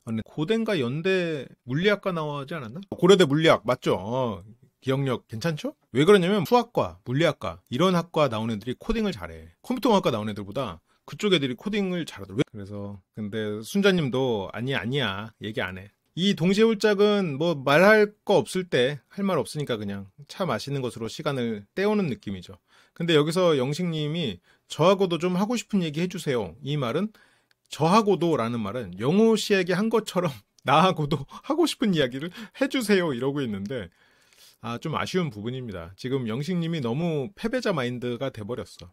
근데 고대인가 연대 물리학과 나오지 않았나? 고려대 물리학 맞죠? 기억력 괜찮죠? 왜 그러냐면 수학과, 물리학과 이런 학과 나온 애들이 코딩을 잘해. 컴퓨터학과 나온 애들보다 그쪽 애들이 코딩을 잘하더라고요. 그래서 근데 순자님도 아니야 얘기 안 해. 이 동시홀짝은 뭐 말할 거 없을 때 할 말 없으니까 그냥 차 마시는 것으로 시간을 때우는 느낌이죠. 근데 여기서 영식님이 저하고도 좀 하고 싶은 얘기 해주세요. 이 말은 저하고도 라는 말은 영호 씨에게 한 것처럼 나하고도 하고 싶은 이야기를 해주세요 이러고 있는데 좀 아쉬운 부분입니다. 지금 영식님이 너무 패배자 마인드가 돼버렸어.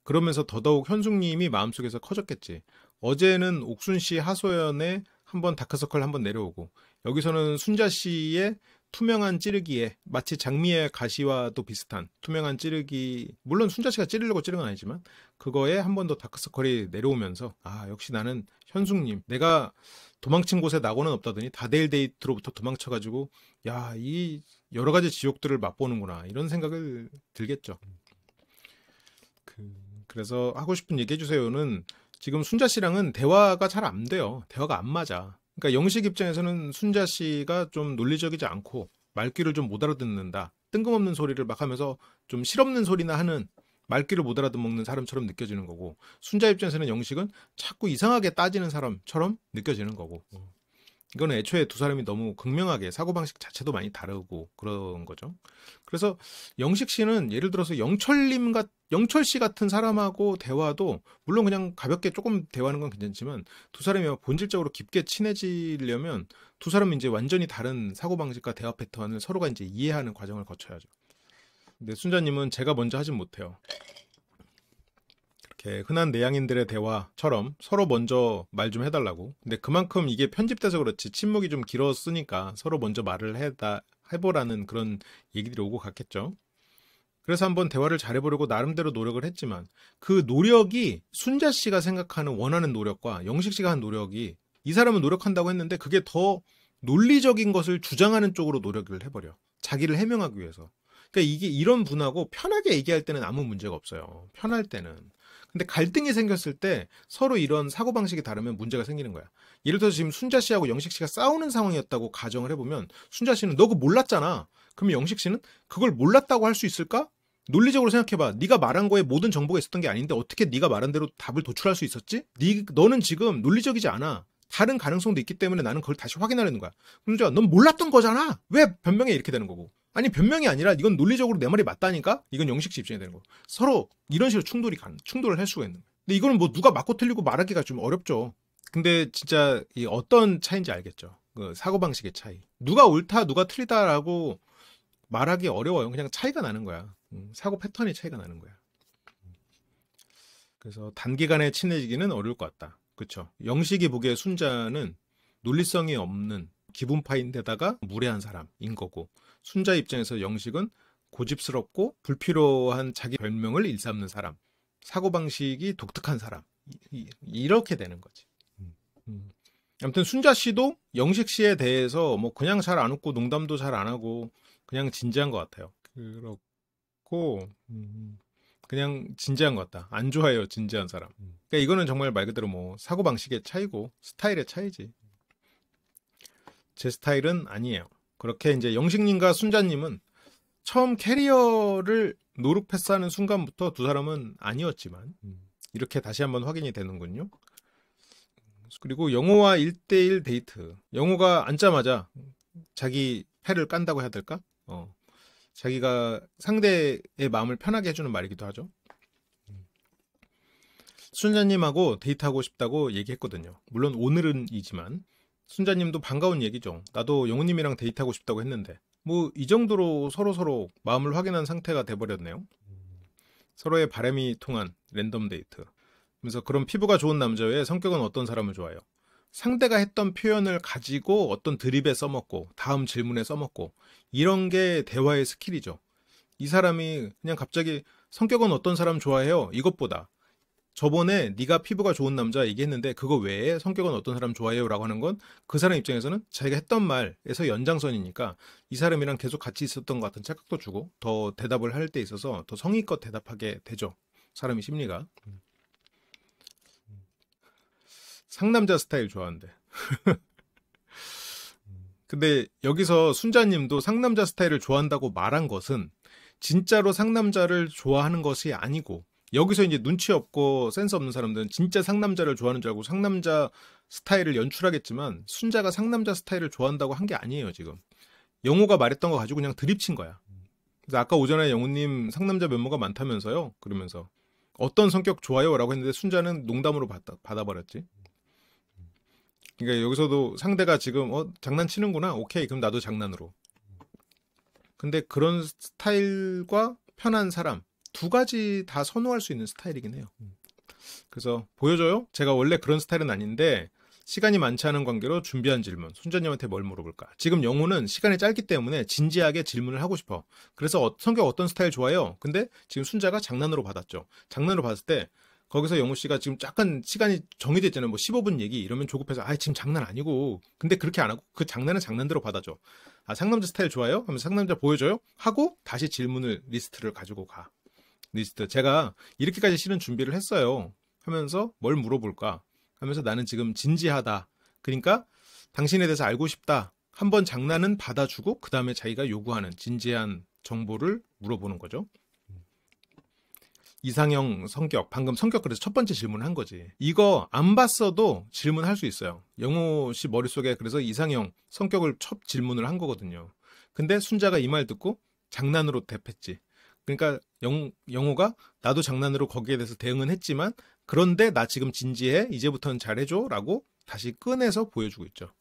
그러면서 더더욱 현숙님이 마음속에서 커졌겠지. 어제는 옥순 씨 하소연에 한번 다크서클 한번 내려오고 여기서는 순자 씨의 투명한 찌르기에 마치 장미의 가시와도 비슷한 투명한 찌르기, 물론 순자 씨가 찌르려고 찌른 건 아니지만 그거에 한 번 더 다크서클이 내려오면서 역시 나는 현숙님, 내가 도망친 곳에 낙원은 없다더니 다데일 데이트로부터 도망쳐가지고 이 여러 가지 지옥들을 맛보는구나 이런 생각을 들겠죠. 그래서 하고 싶은 얘기 해주세요는 지금 순자 씨랑은 대화가 잘 안 돼요. 대화가 안 맞아. 그러니까 영식 입장에서는 순자 씨가 좀 논리적이지 않고 말귀를 좀 못 알아듣는다. 뜬금없는 소리를 막 하면서 좀 실없는 소리나 하는, 말귀를 못 알아듣는 사람처럼 느껴지는 거고, 순자 입장에서는 영식은 자꾸 이상하게 따지는 사람처럼 느껴지는 거고. 이거는 애초에 두 사람이 너무 극명하게 사고방식 자체도 많이 다르고 그런 거죠. 그래서 영식 씨는 예를 들어서 영철 씨 같은 사람하고 대화도 물론 그냥 가볍게 조금 대화하는 건 괜찮지만 두 사람이 본질적으로 깊게 친해지려면 두 사람은 이제 완전히 다른 사고방식과 대화 패턴을 서로가 이제 이해하는 과정을 거쳐야죠. 근데 순자님은 제가 먼저 하진 못해요. 이렇게 흔한 내향인들의 대화처럼 서로 먼저 말 좀 해달라고. 근데 그만큼 이게 편집돼서 그렇지 침묵이 좀 길었으니까 서로 먼저 말을 해보라는 그런 얘기들이 오고 갔겠죠. 그래서 한번 대화를 잘해보려고 나름대로 노력을 했지만 그 노력이 순자 씨가 생각하는 원하는 노력과 영식 씨가 한 노력이, 이 사람은 노력한다고 했는데 그게 더 논리적인 것을 주장하는 쪽으로 노력을 해버려. 자기를 해명하기 위해서. 그러니까 이게 이런 분하고 편하게 얘기할 때는 아무 문제가 없어요. 편할 때는. 근데 갈등이 생겼을 때 서로 이런 사고방식이 다르면 문제가 생기는 거야. 예를 들어서 지금 순자 씨하고 영식 씨가 싸우는 상황이었다고 가정을 해보면 순자 씨는 너 그거 몰랐잖아. 그러면 영식 씨는 그걸 몰랐다고 할 수 있을까? 논리적으로 생각해봐. 네가 말한 거에 모든 정보가 있었던 게 아닌데 어떻게 네가 말한 대로 답을 도출할 수 있었지? 너는 지금 논리적이지 않아. 다른 가능성도 있기 때문에 나는 그걸 다시 확인하려는 거야. 그럼 넌 몰랐던 거잖아. 왜 변명해? 이렇게 되는 거고. 아니 변명이 아니라 이건 논리적으로 내 말이 맞다니까? 이건 영식 씨 입장이 되는 거고. 서로 이런 식으로 충돌을 할 수가 있는 거예요. 근데 이거는 뭐 누가 맞고 틀리고 말하기가 좀 어렵죠. 근데 진짜 이 어떤 차이인지 알겠죠. 그 사고방식의 차이. 누가 옳다 누가 틀리다라고 말하기 어려워요. 그냥 차이가 나는 거야. 사고 패턴이 차이가 나는 거야. 그래서 단기간에 친해지기는 어려울 것 같다. 그렇죠. 영식이 보기에 순자는 논리성이 없는 기분파인데다가 무례한 사람인 거고, 순자 입장에서 영식은 고집스럽고 불필요한 자기 별명을 일삼는 사람, 사고방식이 독특한 사람, 이렇게 되는 거지. 아무튼 순자 씨도 영식 씨에 대해서 뭐 그냥 잘 안 웃고 농담도 잘 안 하고 그냥 진지한 것 같아요. 그렇고 그냥 진지한 것 같다. 안 좋아해요, 진지한 사람. 그러니까 이거는 정말 말 그대로 뭐 사고 방식의 차이고 스타일의 차이지. 제 스타일은 아니에요. 그렇게 이제 영식님과 순자님은 처음 캐리어를 노루 패스하는 순간부터 두 사람은 아니었지만 이렇게 다시 한번 확인이 되는군요. 그리고 영호와 1대1 데이트. 영호가 앉자마자 자기 패를 깐다고 해야 될까? 자기가 상대의 마음을 편하게 해주는 말이기도 하죠. 순자님하고 데이트하고 싶다고 얘기했거든요. 물론 오늘은이지만 순자님도 반가운 얘기죠. 나도 영호님이랑 데이트하고 싶다고 했는데 뭐 이 정도로 서로 마음을 확인한 상태가 돼버렸네요. 서로의 바람이 통한 랜덤 데이트. 그래서 그런 피부가 좋은 남자의 성격은 어떤 사람을 좋아해요? 상대가 했던 표현을 가지고 어떤 드립에 써먹고 다음 질문에 써먹고 이런 게 대화의 스킬이죠. 이 사람이 그냥 갑자기 성격은 어떤 사람 좋아해요? 이것보다 저번에 네가 피부가 좋은 남자 얘기했는데 그거 외에 성격은 어떤 사람 좋아해요? 라고 하는 건 그 사람 입장에서는 자기가 했던 말에서 연장선이니까 이 사람이랑 계속 같이 있었던 것 같은 착각도 주고 더 대답을 할 때 있어서 더 성의껏 대답하게 되죠. 사람의 심리가. 상남자 스타일 좋아한대. 근데 여기서 순자님도 상남자 스타일을 좋아한다고 말한 것은 진짜로 상남자를 좋아하는 것이 아니고 여기서 이제 눈치 없고 센스 없는 사람들은 진짜 상남자를 좋아하는 줄 알고 상남자 스타일을 연출하겠지만 순자가 상남자 스타일을 좋아한다고 한 게 아니에요. 지금 영호가 말했던 거 가지고 그냥 드립친 거야. 그래서 아까 오전에 영호님 상남자 면모가 많다면서요? 그러면서 어떤 성격 좋아요? 라고 했는데 순자는 농담으로 받아버렸지. 그러니까 여기서도 상대가 지금 장난치는구나. 오케이, 그럼 나도 장난으로. 근데 그런 스타일과 편한 사람 두 가지 다 선호할 수 있는 스타일이긴 해요. 그래서 보여줘요? 제가 원래 그런 스타일은 아닌데 시간이 많지 않은 관계로 준비한 질문. 순자님한테 뭘 물어볼까? 지금 영호는 시간이 짧기 때문에 진지하게 질문을 하고 싶어. 그래서 성격 어떤 스타일 좋아해요? 근데 지금 순자가 장난으로 받았죠. 장난으로 받았을 때 거기서 영호 씨가 지금 약간 시간이 정해져 있잖아요. 뭐 15분 얘기 이러면 조급해서 지금 장난 아니고. 근데 그렇게 안 하고 그 장난은 장난대로 받아줘. 상남자 스타일 좋아요? 하면서 상남자 보여줘요? 하고 다시 질문을 리스트를 가지고 가. 리스트. 제가 이렇게까지 실은 준비를 했어요. 하면서 뭘 물어볼까? 하면서 나는 지금 진지하다. 그러니까 당신에 대해서 알고 싶다. 한번 장난은 받아주고 그 다음에 자기가 요구하는 진지한 정보를 물어보는 거죠. 이상형 성격. 방금 성격 그래서 첫 번째 질문을 한 거지. 이거 안 봤어도 질문할 수 있어요. 영호 씨 머릿속에 그래서 이상형 성격을 첫 질문을 한 거거든요. 근데 순자가 이 말 듣고 장난으로 대했지. 그러니까 영호가 나도 장난으로 거기에 대해서 대응은 했지만 그런데 나 지금 진지해. 이제부터는 잘해줘. 라고 다시 꺼내서 보여주고 있죠.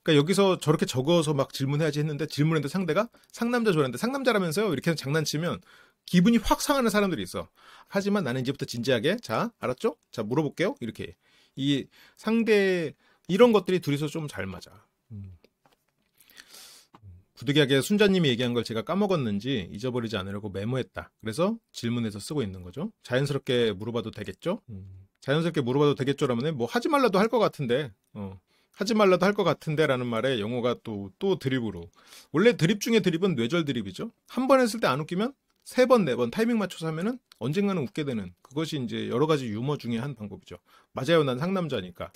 그러니까 여기서 저렇게 적어서 막 질문해야지 했는데 질문했는데 상대가 상남자 좋아하는데 상남자라면서요? 이렇게 해서 장난치면 기분이 확 상하는 사람들이 있어. 하지만 나는 이제부터 진지하게 자 알았죠? 자 물어볼게요. 이렇게 이 상대 이런 것들이 둘이서 좀 잘 맞아. 부득이하게 순자님이 얘기한 걸 제가 까먹었는지 잊어버리지 않으려고 메모했다. 그래서 질문에서 쓰고 있는 거죠. 자연스럽게 물어봐도 되겠죠? 자연스럽게 물어봐도 되겠죠라면 뭐 하지 말라도 할 것 같은데 하지 말라도 할 것 같은데 라는 말에 영호가 또 드립으로 원래 드립 중에 드립은 뇌절 드립이죠. 한 번 했을 때 안 웃기면 3번, 4번 타이밍 맞춰서 하면은 언젠가는 웃게 되는 그것이 이제 여러 가지 유머 중에 한 방법이죠. 맞아요. 난 상남자니까.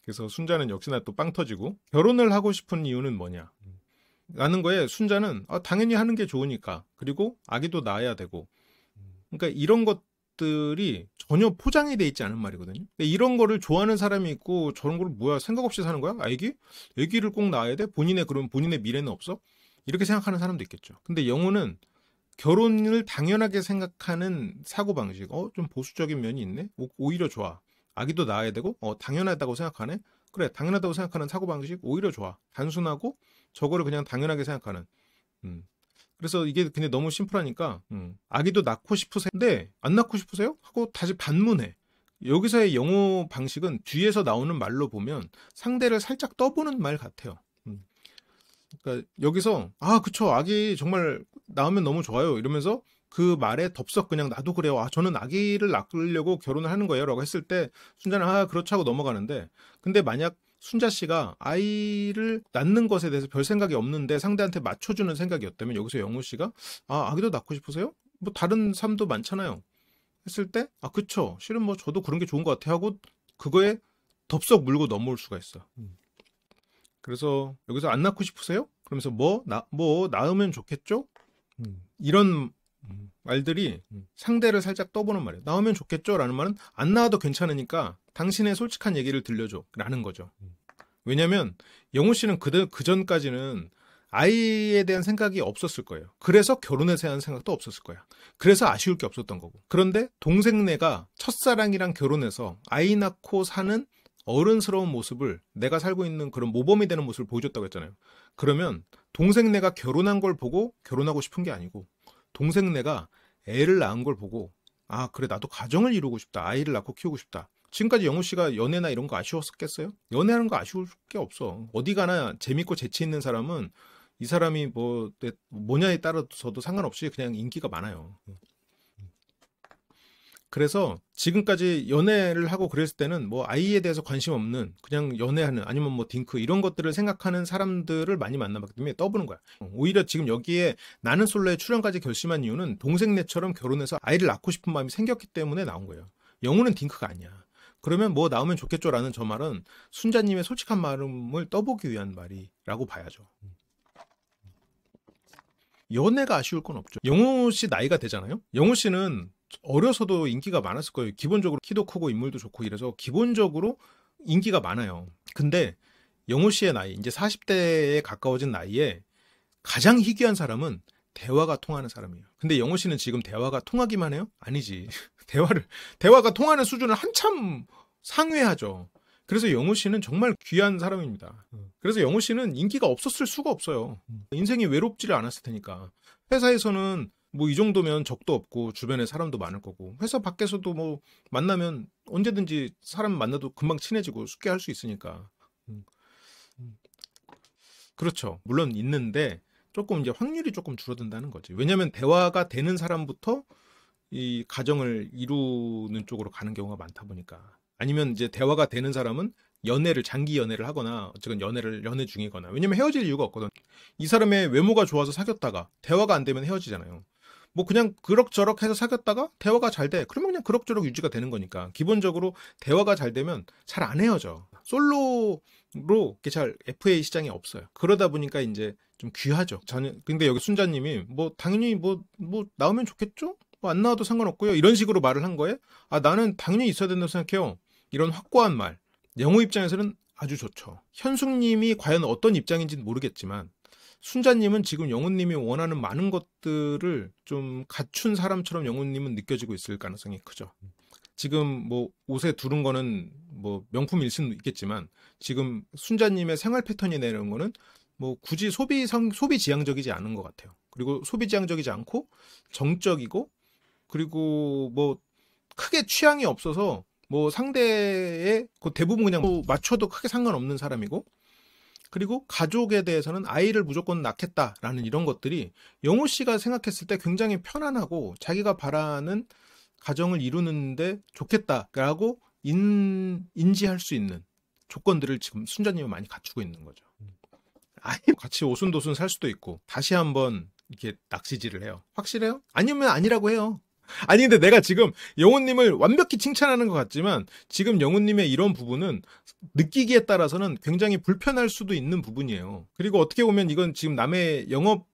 그래서 순자는 역시나 또 빵 터지고 결혼을 하고 싶은 이유는 뭐냐 라는 거에 순자는 당연히 하는 게 좋으니까 그리고 아기도 낳아야 되고 그러니까 이런 것들이 전혀 포장이 돼 있지 않은 말이거든요. 근데 이런 거를 좋아하는 사람이 있고 저런 걸 뭐야 생각 없이 사는 거야? 애기를 꼭 낳아야 돼? 그럼 본인의 미래는 없어? 이렇게 생각하는 사람도 있겠죠. 근데 영호는 결혼을 당연하게 생각하는 사고방식 좀 보수적인 면이 있네? 오히려 좋아. 아기도 낳아야 되고 당연하다고 생각하네? 그래 당연하다고 생각하는 사고방식 오히려 좋아. 단순하고 저거를 그냥 당연하게 생각하는 그래서 이게 근데 너무 심플하니까 아기도 낳고 싶으세요? 네. 안 낳고 싶으세요? 하고 다시 반문해. 여기서의 영호 방식은 뒤에서 나오는 말로 보면 상대를 살짝 떠보는 말 같아요. 그러니까 여기서 그쵸 아기 정말 낳으면 너무 좋아요 이러면서 그 말에 덥석 그냥 나도 그래요. 저는 아기를 낳으려고 결혼을 하는 거예요. 라고 했을 때 순자는 그렇죠 하고 넘어가는데, 근데 만약 순자 씨가 아이를 낳는 것에 대해서 별 생각이 없는데 상대한테 맞춰주는 생각이었다면, 여기서 영호 씨가 아기도 낳고 싶으세요? 뭐 다른 삶도 많잖아요. 했을 때 그쵸. 실은 뭐 저도 그런 게 좋은 것 같아 하고 그거에 덥석 물고 넘어올 수가 있어. 그래서 여기서 안 낳고 싶으세요? 그러면서 뭐 낳으면 좋겠죠? 이런 말들이 상대를 살짝 떠보는 말이에요. 낳으면 좋겠죠? 라는 말은 안 낳아도 괜찮으니까 당신의 솔직한 얘기를 들려줘. 라는 거죠. 왜냐면 영호 씨는 그 전까지는 아이에 대한 생각이 없었을 거예요. 그래서 결혼에 대한 생각도 없었을 거야. 그래서 아쉬울 게 없었던 거고. 그런데 동생네가 첫사랑이랑 결혼해서 아이 낳고 사는 어른스러운 모습을, 내가 살고 있는 그런 모범이 되는 모습을 보여줬다고 했잖아요. 그러면 동생네가 결혼한 걸 보고 결혼하고 싶은 게 아니고, 동생네가 애를 낳은 걸 보고 그래 나도 가정을 이루고 싶다. 아이를 낳고 키우고 싶다. 지금까지 영우 씨가 연애나 이런 거 아쉬웠겠어요? 연애하는 거 아쉬울 게 없어. 어디 가나 재밌고 재치 있는 사람은 이 사람이 뭐냐에 따라서도 상관없이 그냥 인기가 많아요. 그래서 지금까지 연애를 하고 그랬을 때는 뭐 아이에 대해서 관심 없는, 그냥 연애하는, 아니면 뭐 딩크 이런 것들을 생각하는 사람들을 많이 만나봤기 때문에 떠보는 거야. 오히려 지금 여기에 나는 솔로에 출연까지 결심한 이유는 동생네처럼 결혼해서 아이를 낳고 싶은 마음이 생겼기 때문에 나온 거예요. 영우는 딩크가 아니야. 그러면 뭐 나오면 좋겠죠라는 저 말은 순자님의 솔직한 마음을 떠보기 위한 말이라고 봐야죠. 연애가 아쉬울 건 없죠. 영우 씨 나이가 되잖아요. 영우 씨는 어려서도 인기가 많았을 거예요. 기본적으로 키도 크고 인물도 좋고 이래서 기본적으로 인기가 많아요. 근데 영호 씨의 나이, 이제 40대에 가까워진 나이에 가장 희귀한 사람은 대화가 통하는 사람이에요. 근데 영호 씨는 지금 대화가 통하기만 해요? 아니지. 대화가 통하는 수준을 한참 상회하죠. 그래서 영호 씨는 정말 귀한 사람입니다. 그래서 영호 씨는 인기가 없었을 수가 없어요. 인생이 외롭지를 않았을 테니까. 회사에서는 뭐 이 정도면 적도 없고 주변에 사람도 많을 거고, 회사 밖에서도 뭐 만나면 언제든지 사람 만나도 금방 친해지고 쉽게 할 수 있으니까. 그렇죠. 물론 있는데 조금 이제 확률이 조금 줄어든다는 거지. 왜냐하면 대화가 되는 사람부터 이 가정을 이루는 쪽으로 가는 경우가 많다 보니까. 아니면 이제 대화가 되는 사람은 장기 연애를 하거나 어쨌든 연애 중이거나. 왜냐면 헤어질 이유가 없거든. 이 사람의 외모가 좋아서 사귀었다가 대화가 안 되면 헤어지잖아요. 뭐 그냥 그럭저럭 해서 사귀었다가 대화가 잘 돼. 그러면 그냥 그럭저럭 유지가 되는 거니까. 기본적으로 대화가 잘 되면 잘 안 헤어져. 솔로로 이렇게 잘 FA 시장이 없어요. 그러다 보니까 이제 좀 귀하죠. 근데 여기 순자님이 당연히 나오면 좋겠죠? 뭐 안 나와도 상관없고요. 이런 식으로 말을 한 거에 나는 당연히 있어야 된다고 생각해요. 이런 확고한 말. 영호 입장에서는 아주 좋죠. 현숙님이 과연 어떤 입장인지는 모르겠지만 순자님은 지금 영호님이 원하는 많은 것들을 좀 갖춘 사람처럼 영호님은 느껴지고 있을 가능성이 크죠. 지금 뭐 옷에 두른 거는 뭐 명품일 수는 있겠지만 지금 순자님의 생활 패턴이 내는 거는 뭐 굳이 소비 지향적이지 않은 것 같아요. 그리고 소비 지향적이지 않고 정적이고, 그리고 뭐 크게 취향이 없어서 뭐 상대의 대부분 그냥 맞춰도 크게 상관없는 사람이고, 그리고 가족에 대해서는 아이를 무조건 낳겠다라는 이런 것들이 영호 씨가 생각했을 때 굉장히 편안하고 자기가 바라는 가정을 이루는데 좋겠다라고 인지할 수 있는 조건들을 지금 순자님은 많이 갖추고 있는 거죠. 같이 오순도순 살 수도 있고 다시 한번 이렇게 낚시질을 해요. 확실해요? 아니면 아니라고 해요. 아니 근데 내가 지금 영호님을 완벽히 칭찬하는 것 같지만 지금 영호님의 이런 부분은 느끼기에 따라서는 굉장히 불편할 수도 있는 부분이에요. 그리고 어떻게 보면 이건 지금 남의 영업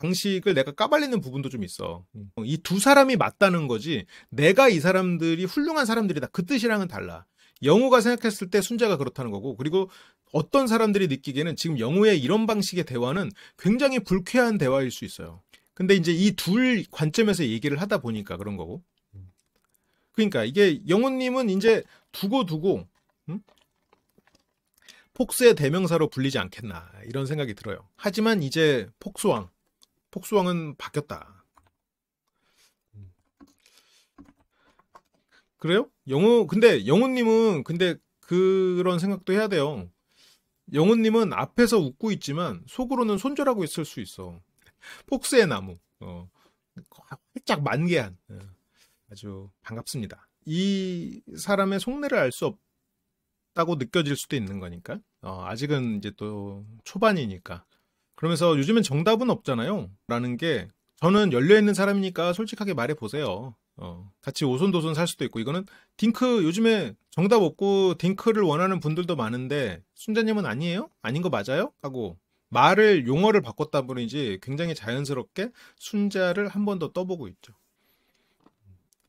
방식을 내가 까발리는 부분도 좀 있어. 이 두 사람이 맞다는 거지 내가 이 사람들이 훌륭한 사람들이다 그 뜻이랑은 달라. 영호가 생각했을 때 순자가 그렇다는 거고, 그리고 어떤 사람들이 느끼기에는 지금 영호의 이런 방식의 대화는 굉장히 불쾌한 대화일 수 있어요. 근데 이제 이 둘 관점에서 얘기를 하다 보니까 그런 거고. 그러니까 이게 영호님은 이제 두고 폭스의 대명사로 불리지 않겠나 이런 생각이 들어요. 하지만 이제 폭스왕은 바뀌었다. 그래요? 근데 영호님은 그런 생각도 해야 돼요. 영호님은 앞에서 웃고 있지만 속으로는 손절하고 있을 수 있어. 폭스의 나무. 활짝 만개한 아주 반갑습니다. 이 사람의 속내를 알 수 없다고 느껴질 수도 있는 거니까 아직은 이제 또 초반이니까 그러면서 요즘엔 정답은 없잖아요 라는 게 저는 열려있는 사람이니까 솔직하게 말해보세요. 같이 오손도손 살 수도 있고 이거는 딩크 요즘에 정답 없고 딩크를 원하는 분들도 많은데 순자님은 아니에요? 아닌 거 맞아요? 하고 말을 용어를 바꿨다 보니지 굉장히 자연스럽게 순자를 한 번 더 떠보고 있죠.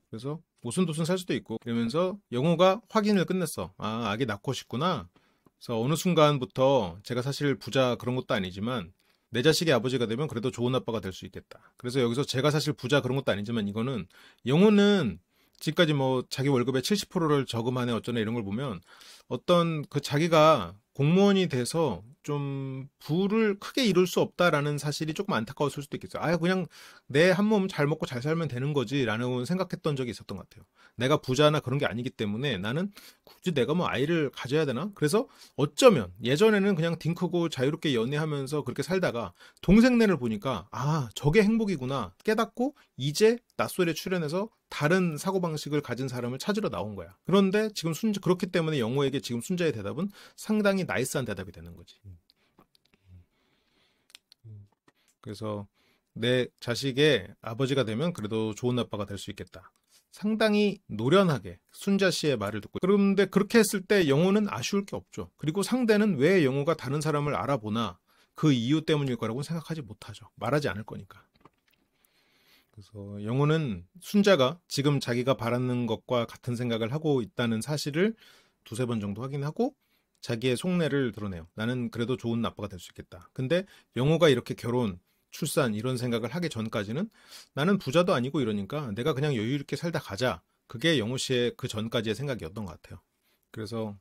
그래서 오손도손 살 수도 있고 그러면서 영호가 확인을 끝냈어. 아 아기 낳고 싶구나. 그래서 어느 순간부터 제가 사실 부자 그런 것도 아니지만 내 자식의 아버지가 되면 그래도 좋은 아빠가 될 수 있겠다. 그래서 여기서 제가 사실 부자 그런 것도 아니지만 이거는 영호는 지금까지 뭐 자기 월급의 70%를 저금하네 어쩌네 이런 걸 보면 어떤 그 자기가 공무원이 돼서 좀 부를 크게 이룰 수 없다라는 사실이 조금 안타까웠을 수도 있겠어요. 아 그냥 내 한 몸 잘 먹고 잘 살면 되는 거지라는 생각했던 적이 있었던 것 같아요. 내가 부자나 그런 게 아니기 때문에 나는 굳이 내가 뭐 아이를 가져야 되나? 그래서 어쩌면 예전에는 그냥 딩크고 자유롭게 연애하면서 그렇게 살다가 동생네를 보니까 아 저게 행복이구나 깨닫고 이제 낯설에 출연해서 다른 사고방식을 가진 사람을 찾으러 나온 거야. 그런데 지금 그렇기 때문에 영호에게 지금 순자의 대답은 상당히 나이스한 대답이 되는 거지. 그래서 내 자식의 아버지가 되면 그래도 좋은 아빠가 될 수 있겠다. 상당히 노련하게 순자 씨의 말을 듣고 그런데 그렇게 했을 때 영호는 아쉬울 게 없죠. 그리고 상대는 왜 영호가 다른 사람을 알아보나 그 이유 때문일 거라고 생각하지 못하죠. 말하지 않을 거니까. 그래서 영호는 순자가 지금 자기가 바라는 것과 같은 생각을 하고 있다는 사실을 두세 번 정도 확인하고 자기의 속내를 드러내요. 나는 그래도 좋은 아빠가 될 수 있겠다. 근데 영호가 이렇게 결혼, 출산 이런 생각을 하기 전까지는 나는 부자도 아니고 이러니까 내가 그냥 여유 있게 살다 가자. 그게 영호 씨의 그 전까지의 생각이었던 것 같아요. 그래서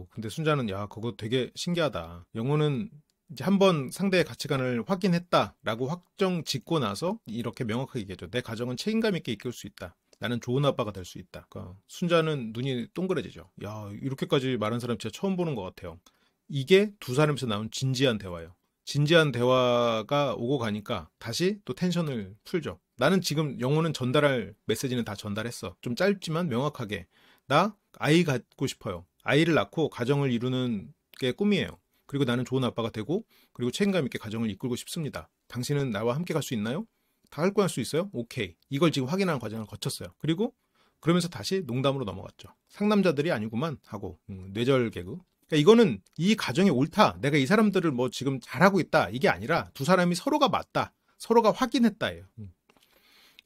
근데 순자는 야 그거 되게 신기하다. 영호는 이제 한번 상대의 가치관을 확인했다라고 확정 짓고 나서 이렇게 명확하게 얘기했죠. 내 가정은 책임감 있게 이끌 수 있다. 나는 좋은 아빠가 될 수 있다. 그러니까 순자는 눈이 동그래지죠. 야 이렇게까지 말한 사람 진짜 처음 보는 것 같아요. 이게 두 사람에서 나온 진지한 대화예요. 진지한 대화가 오고 가니까 다시 또 텐션을 풀죠. 나는 지금 영호는 전달할 메시지는 다 전달했어. 좀 짧지만 명확하게. 나 아이 갖고 싶어요. 아이를 낳고 가정을 이루는 게 꿈이에요. 그리고 나는 좋은 아빠가 되고 그리고 책임감 있게 가정을 이끌고 싶습니다. 당신은 나와 함께 갈 수 있나요? 다 할 거 할 수 있어요? 오케이. 이걸 지금 확인하는 과정을 거쳤어요. 그리고 그러면서 다시 농담으로 넘어갔죠. 상남자들이 아니구만 하고 뇌절 개그. 그러니까 이거는 이 가정이 옳다. 내가 이 사람들을 뭐 지금 잘하고 있다. 이게 아니라 두 사람이 서로가 맞다. 서로가 확인했다예요.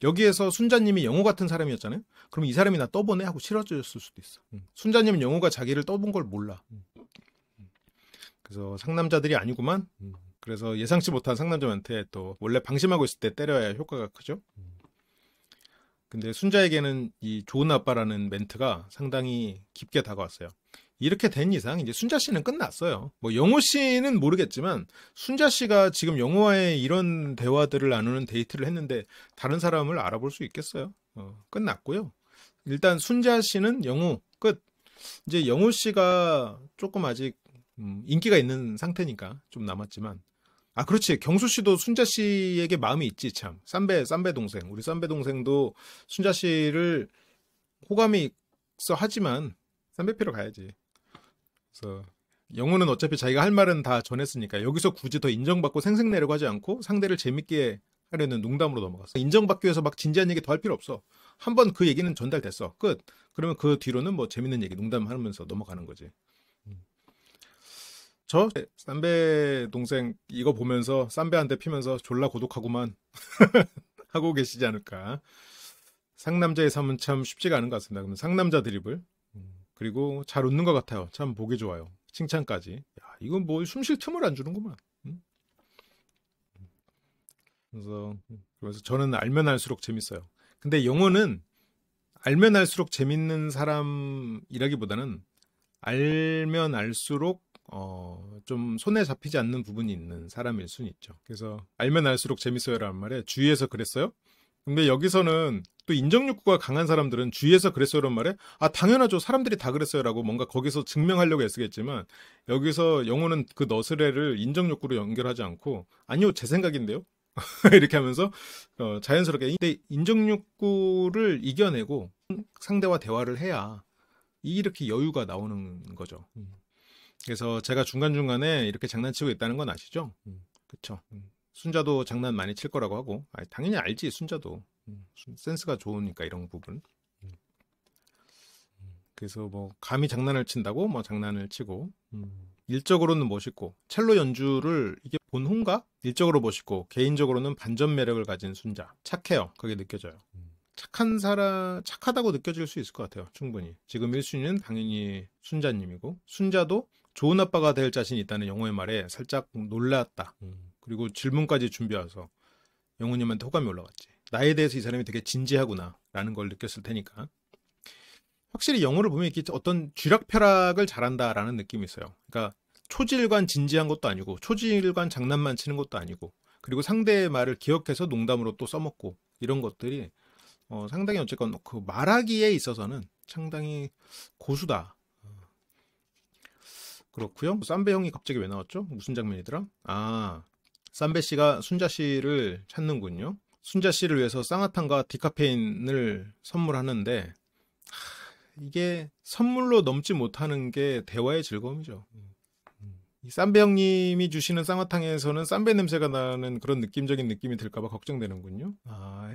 여기에서 순자님이 영호 같은 사람이었잖아요. 그럼 이 사람이 나 떠보네 하고 싫어졌을 수도 있어. 순자님은 영호가 자기를 떠본 걸 몰라. 그래서 상남자들이 아니구만. 그래서 예상치 못한 상남자한테 또 원래 방심하고 있을 때 때려야 효과가 크죠. 근데 순자에게는 이 좋은 아빠라는 멘트가 상당히 깊게 다가왔어요. 이렇게 된 이상 이제 순자 씨는 끝났어요. 뭐 영호 씨는 모르겠지만 순자 씨가 지금 영호와의 이런 대화들을 나누는 데이트를 했는데 다른 사람을 알아볼 수 있겠어요? 끝났고요. 일단 순자 씨는 영호 끝. 이제 영호 씨가 조금 아직 인기가 있는 상태니까 좀 남았지만 그렇지. 경수 씨도 순자 씨에게 마음이 있지 참. 쌈배 동생. 우리 쌈배 동생도 순자 씨를 호감이 있어 하지만 쌈배 피러 가야지. 그래서 영호는 어차피 자기가 할 말은 다 전했으니까 여기서 굳이 더 인정받고 생색내려고 하지 않고 상대를 재밌게 하려는 농담으로 넘어갔어. 인정받기 위해서 막 진지한 얘기 더 할 필요 없어. 한번 그 얘기는 전달됐어. 끝. 그러면 그 뒤로는 뭐 재밌는 얘기 농담하면서 넘어가는 거지. 저 쌈배 동생 이거 보면서 쌈배 한 대 피면서 졸라 고독하구만 하고 계시지 않을까. 상남자의 삶은 참 쉽지가 않은 것 같습니다. 그러면 상남자 드립을 그리고 잘 웃는 것 같아요. 참 보기 좋아요. 칭찬까지. 야, 이건 뭐 숨 쉴 틈을 안 주는구만. 그래서 저는 알면 알수록 재밌어요. 근데 영호는 알면 알수록 재밌는 사람이라기보다는 알면 알수록 좀 손에 잡히지 않는 부분이 있는 사람일 수는 있죠. 그래서 알면 알수록 재밌어요라는 말에 주위에서 그랬어요? 근데 여기서는 또 인정 욕구가 강한 사람들은 주위에서 그랬어요라는 말에 당연하죠. 사람들이 다 그랬어요라고 뭔가 거기서 증명하려고 애쓰겠지만 여기서 영호는 그 너스레를 인정 욕구로 연결하지 않고 아니요 제 생각인데요. 이렇게 하면서 자연스럽게 근데 인정욕구를 이겨내고 상대와 대화를 해야 이렇게 여유가 나오는 거죠. 그래서 제가 중간중간에 이렇게 장난치고 있다는 건 아시죠? 그쵸? 순자도 장난 많이 칠 거라고 하고 당연히 알지 순자도 센스가 좋으니까 이런 부분. 그래서 뭐 감히 장난을 친다고 뭐 장난을 치고 일적으로는 멋있고 첼로 연주를 이게 본혼가? 일적으로 멋있고 개인적으로는 반전 매력을 가진 순자. 착해요. 그게 느껴져요. 착한 사람, 착하다고 느껴질 수 있을 것 같아요. 충분히. 지금 1순위는 당연히 순자님이고 순자도 좋은 아빠가 될 자신이 있다는 영호의 말에 살짝 놀랐다. 그리고 질문까지 준비해서 영호님한테 호감이 올라갔지. 나에 대해서 이 사람이 되게 진지하구나 라는 걸 느꼈을 테니까. 확실히 영호를 보면 이렇게 어떤 쥐락펴락을 잘한다라는 느낌이 있어요. 그러니까 초질관 진지한 것도 아니고 초질관 장난만 치는 것도 아니고 그리고 상대의 말을 기억해서 농담으로 또 써먹고 이런 것들이 상당히 어쨌건 그 말하기에 있어서는 상당히 고수다. 그렇고요. 쌈배 형이 갑자기 왜 나왔죠? 무슨 장면이더라? 아, 쌈배 씨가 순자 씨를 찾는군요. 순자 씨를 위해서 쌍화탕과 디카페인을 선물하는데 이게 선물로 넘지 못하는 게 대화의 즐거움이죠. 이 쌈배 형님이 주시는 쌍화탕에서는 쌈배 냄새가 나는 그런 느낌적인 느낌이 들까봐 걱정되는군요.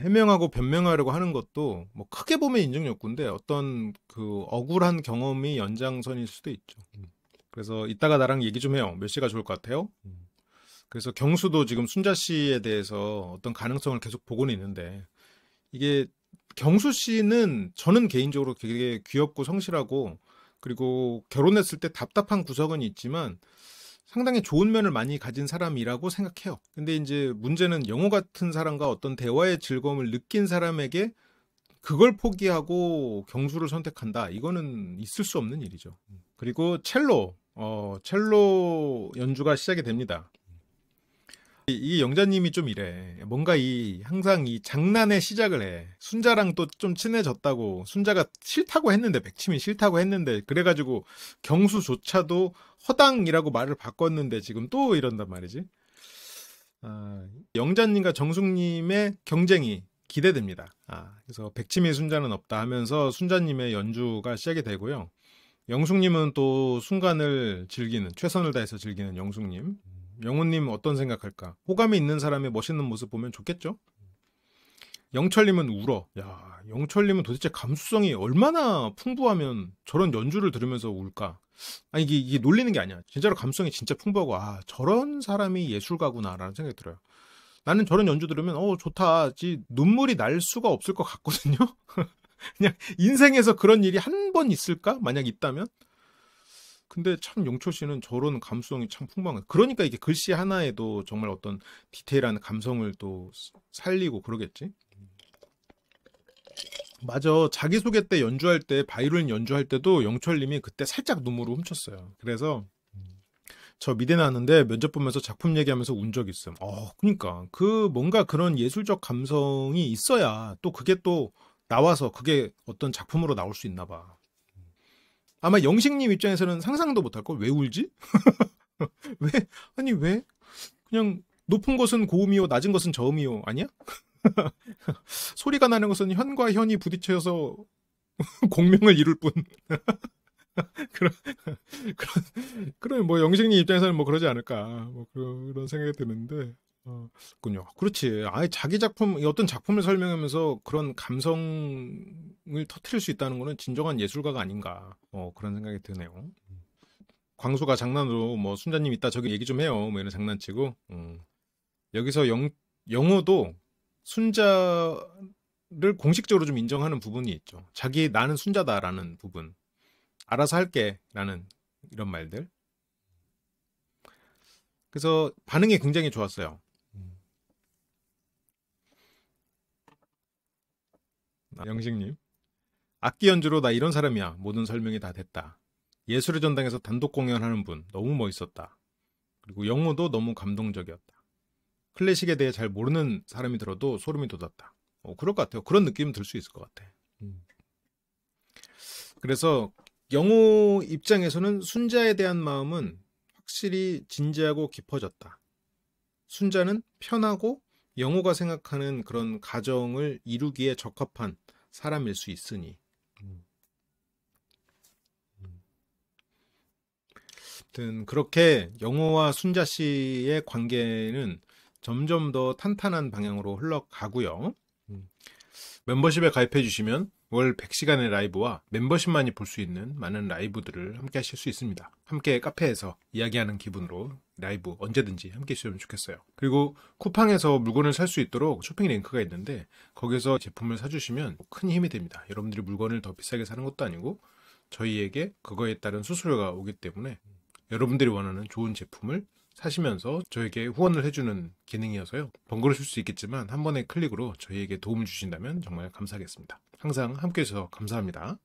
해명하고 변명하려고 하는 것도 뭐 크게 보면 인정욕구인데 어떤 그 억울한 경험이 연장선일 수도 있죠. 그래서 이따가 나랑 얘기 좀 해요. 몇 시가 좋을 것 같아요? 그래서 경수도 지금 순자 씨에 대해서 어떤 가능성을 계속 보고는 있는데 이게 경수 씨는 저는 개인적으로 되게 귀엽고 성실하고 그리고 결혼했을 때 답답한 구석은 있지만 상당히 좋은 면을 많이 가진 사람이라고 생각해요. 근데 이제 문제는 영호 같은 사람과 어떤 대화의 즐거움을 느낀 사람에게 그걸 포기하고 경수를 선택한다. 이거는 있을 수 없는 일이죠. 그리고 첼로 연주가 시작이 됩니다. 이 영자님이 좀 이래. 뭔가 항상 이 장난의 시작을 해. 순자랑 또 좀 친해졌다고. 순자가 싫다고 했는데, 백치미 싫다고 했는데, 그래가지고 경수조차도 허당이라고 말을 바꿨는데 지금 또 이런단 말이지. 영자님과 정숙님의 경쟁이 기대됩니다. 그래서 백치미 순자는 없다 하면서 순자님의 연주가 시작이 되고요. 영숙님은 또 순간을 즐기는, 최선을 다해서 즐기는 영숙님. 영호님 어떤 생각할까? 호감이 있는 사람의 멋있는 모습 보면 좋겠죠? 영철님은 울어. 야, 영철님은 도대체 감수성이 얼마나 풍부하면 저런 연주를 들으면서 울까? 이게 놀리는 게 아니야. 진짜로 감수성이 진짜 풍부하고, 저런 사람이 예술가구나라는 생각이 들어요. 나는 저런 연주 들으면, 좋다. 눈물이 날 수가 없을 것 같거든요? 그냥 인생에서 그런 일이 한 번 있을까? 만약 있다면? 근데 참 영철 씨는 저런 감수성이 참 풍부한 거예요. 그러니까 이게 글씨 하나에도 정말 어떤 디테일한 감성을 또 살리고 그러겠지. 맞아. 자기소개 때 연주할 때 바이올린 연주할 때도 영철님이 그때 살짝 눈물을 훔쳤어요. 그래서 저 미대 나왔는데 면접 보면서 작품 얘기하면서 운 적 있음. 그러니까 그 뭔가 그런 예술적 감성이 있어야 또 그게 또 나와서 그게 어떤 작품으로 나올 수 있나 봐. 아마 영식님 입장에서는 상상도 못할 걸. 왜 울지? 왜? 아니 왜? 그냥 높은 것은 고음이요, 낮은 것은 저음이요 아니야? 소리가 나는 것은 현과 현이 부딪혀서 공명을 이룰 뿐. 그런 뭐 영식님 입장에서는 뭐 그러지 않을까. 뭐 그런 생각이 드는데. 군요. 그렇지. 자기 작품, 어떤 작품을 설명하면서 그런 감성을 터트릴 수 있다는 거는 진정한 예술가가 아닌가. 그런 생각이 드네요. 광수가 장난으로 뭐 순자님 이따 저기 얘기 좀 해요. 뭐 이런 장난치고. 여기서 영호도 순자를 공식적으로 좀 인정하는 부분이 있죠. 나는 순자다라는 부분. 알아서 할게 라는 이런 말들. 그래서 반응이 굉장히 좋았어요. 영식님. 악기 연주로 나 이런 사람이야. 모든 설명이 다 됐다. 예술의 전당에서 단독 공연하는 분 너무 멋있었다. 그리고 영호도 너무 감동적이었다. 클래식에 대해 잘 모르는 사람이 들어도 소름이 돋았다. 그럴 것 같아요. 그런 느낌 들 수 있을 것 같아. 그래서 영호 입장에서는 순자에 대한 마음은 확실히 진지하고 깊어졌다. 순자는 편하고 영호가 생각하는 그런 가정을 이루기에 적합한 사람일 수 있으니. 아무튼 그렇게 영호와 순자 씨의 관계는 점점 더 탄탄한 방향으로 흘러가고요. 멤버십에 가입해 주시면 월 100시간의 라이브와 멤버십만이 볼 수 있는 많은 라이브들을 함께 하실 수 있습니다. 함께 카페에서 이야기하는 기분으로 라이브 언제든지 함께 해주시면 좋겠어요. 그리고 쿠팡에서 물건을 살 수 있도록 쇼핑 링크가 있는데 거기서 제품을 사주시면 큰 힘이 됩니다. 여러분들이 물건을 더 비싸게 사는 것도 아니고 저희에게 그거에 따른 수수료가 오기 때문에 여러분들이 원하는 좋은 제품을 사시면서 저에게 후원을 해주는 기능이어서요. 번거로우실 수 있겠지만 한 번의 클릭으로 저희에게 도움을 주신다면 정말 감사하겠습니다. 항상 함께 해주셔서 감사합니다.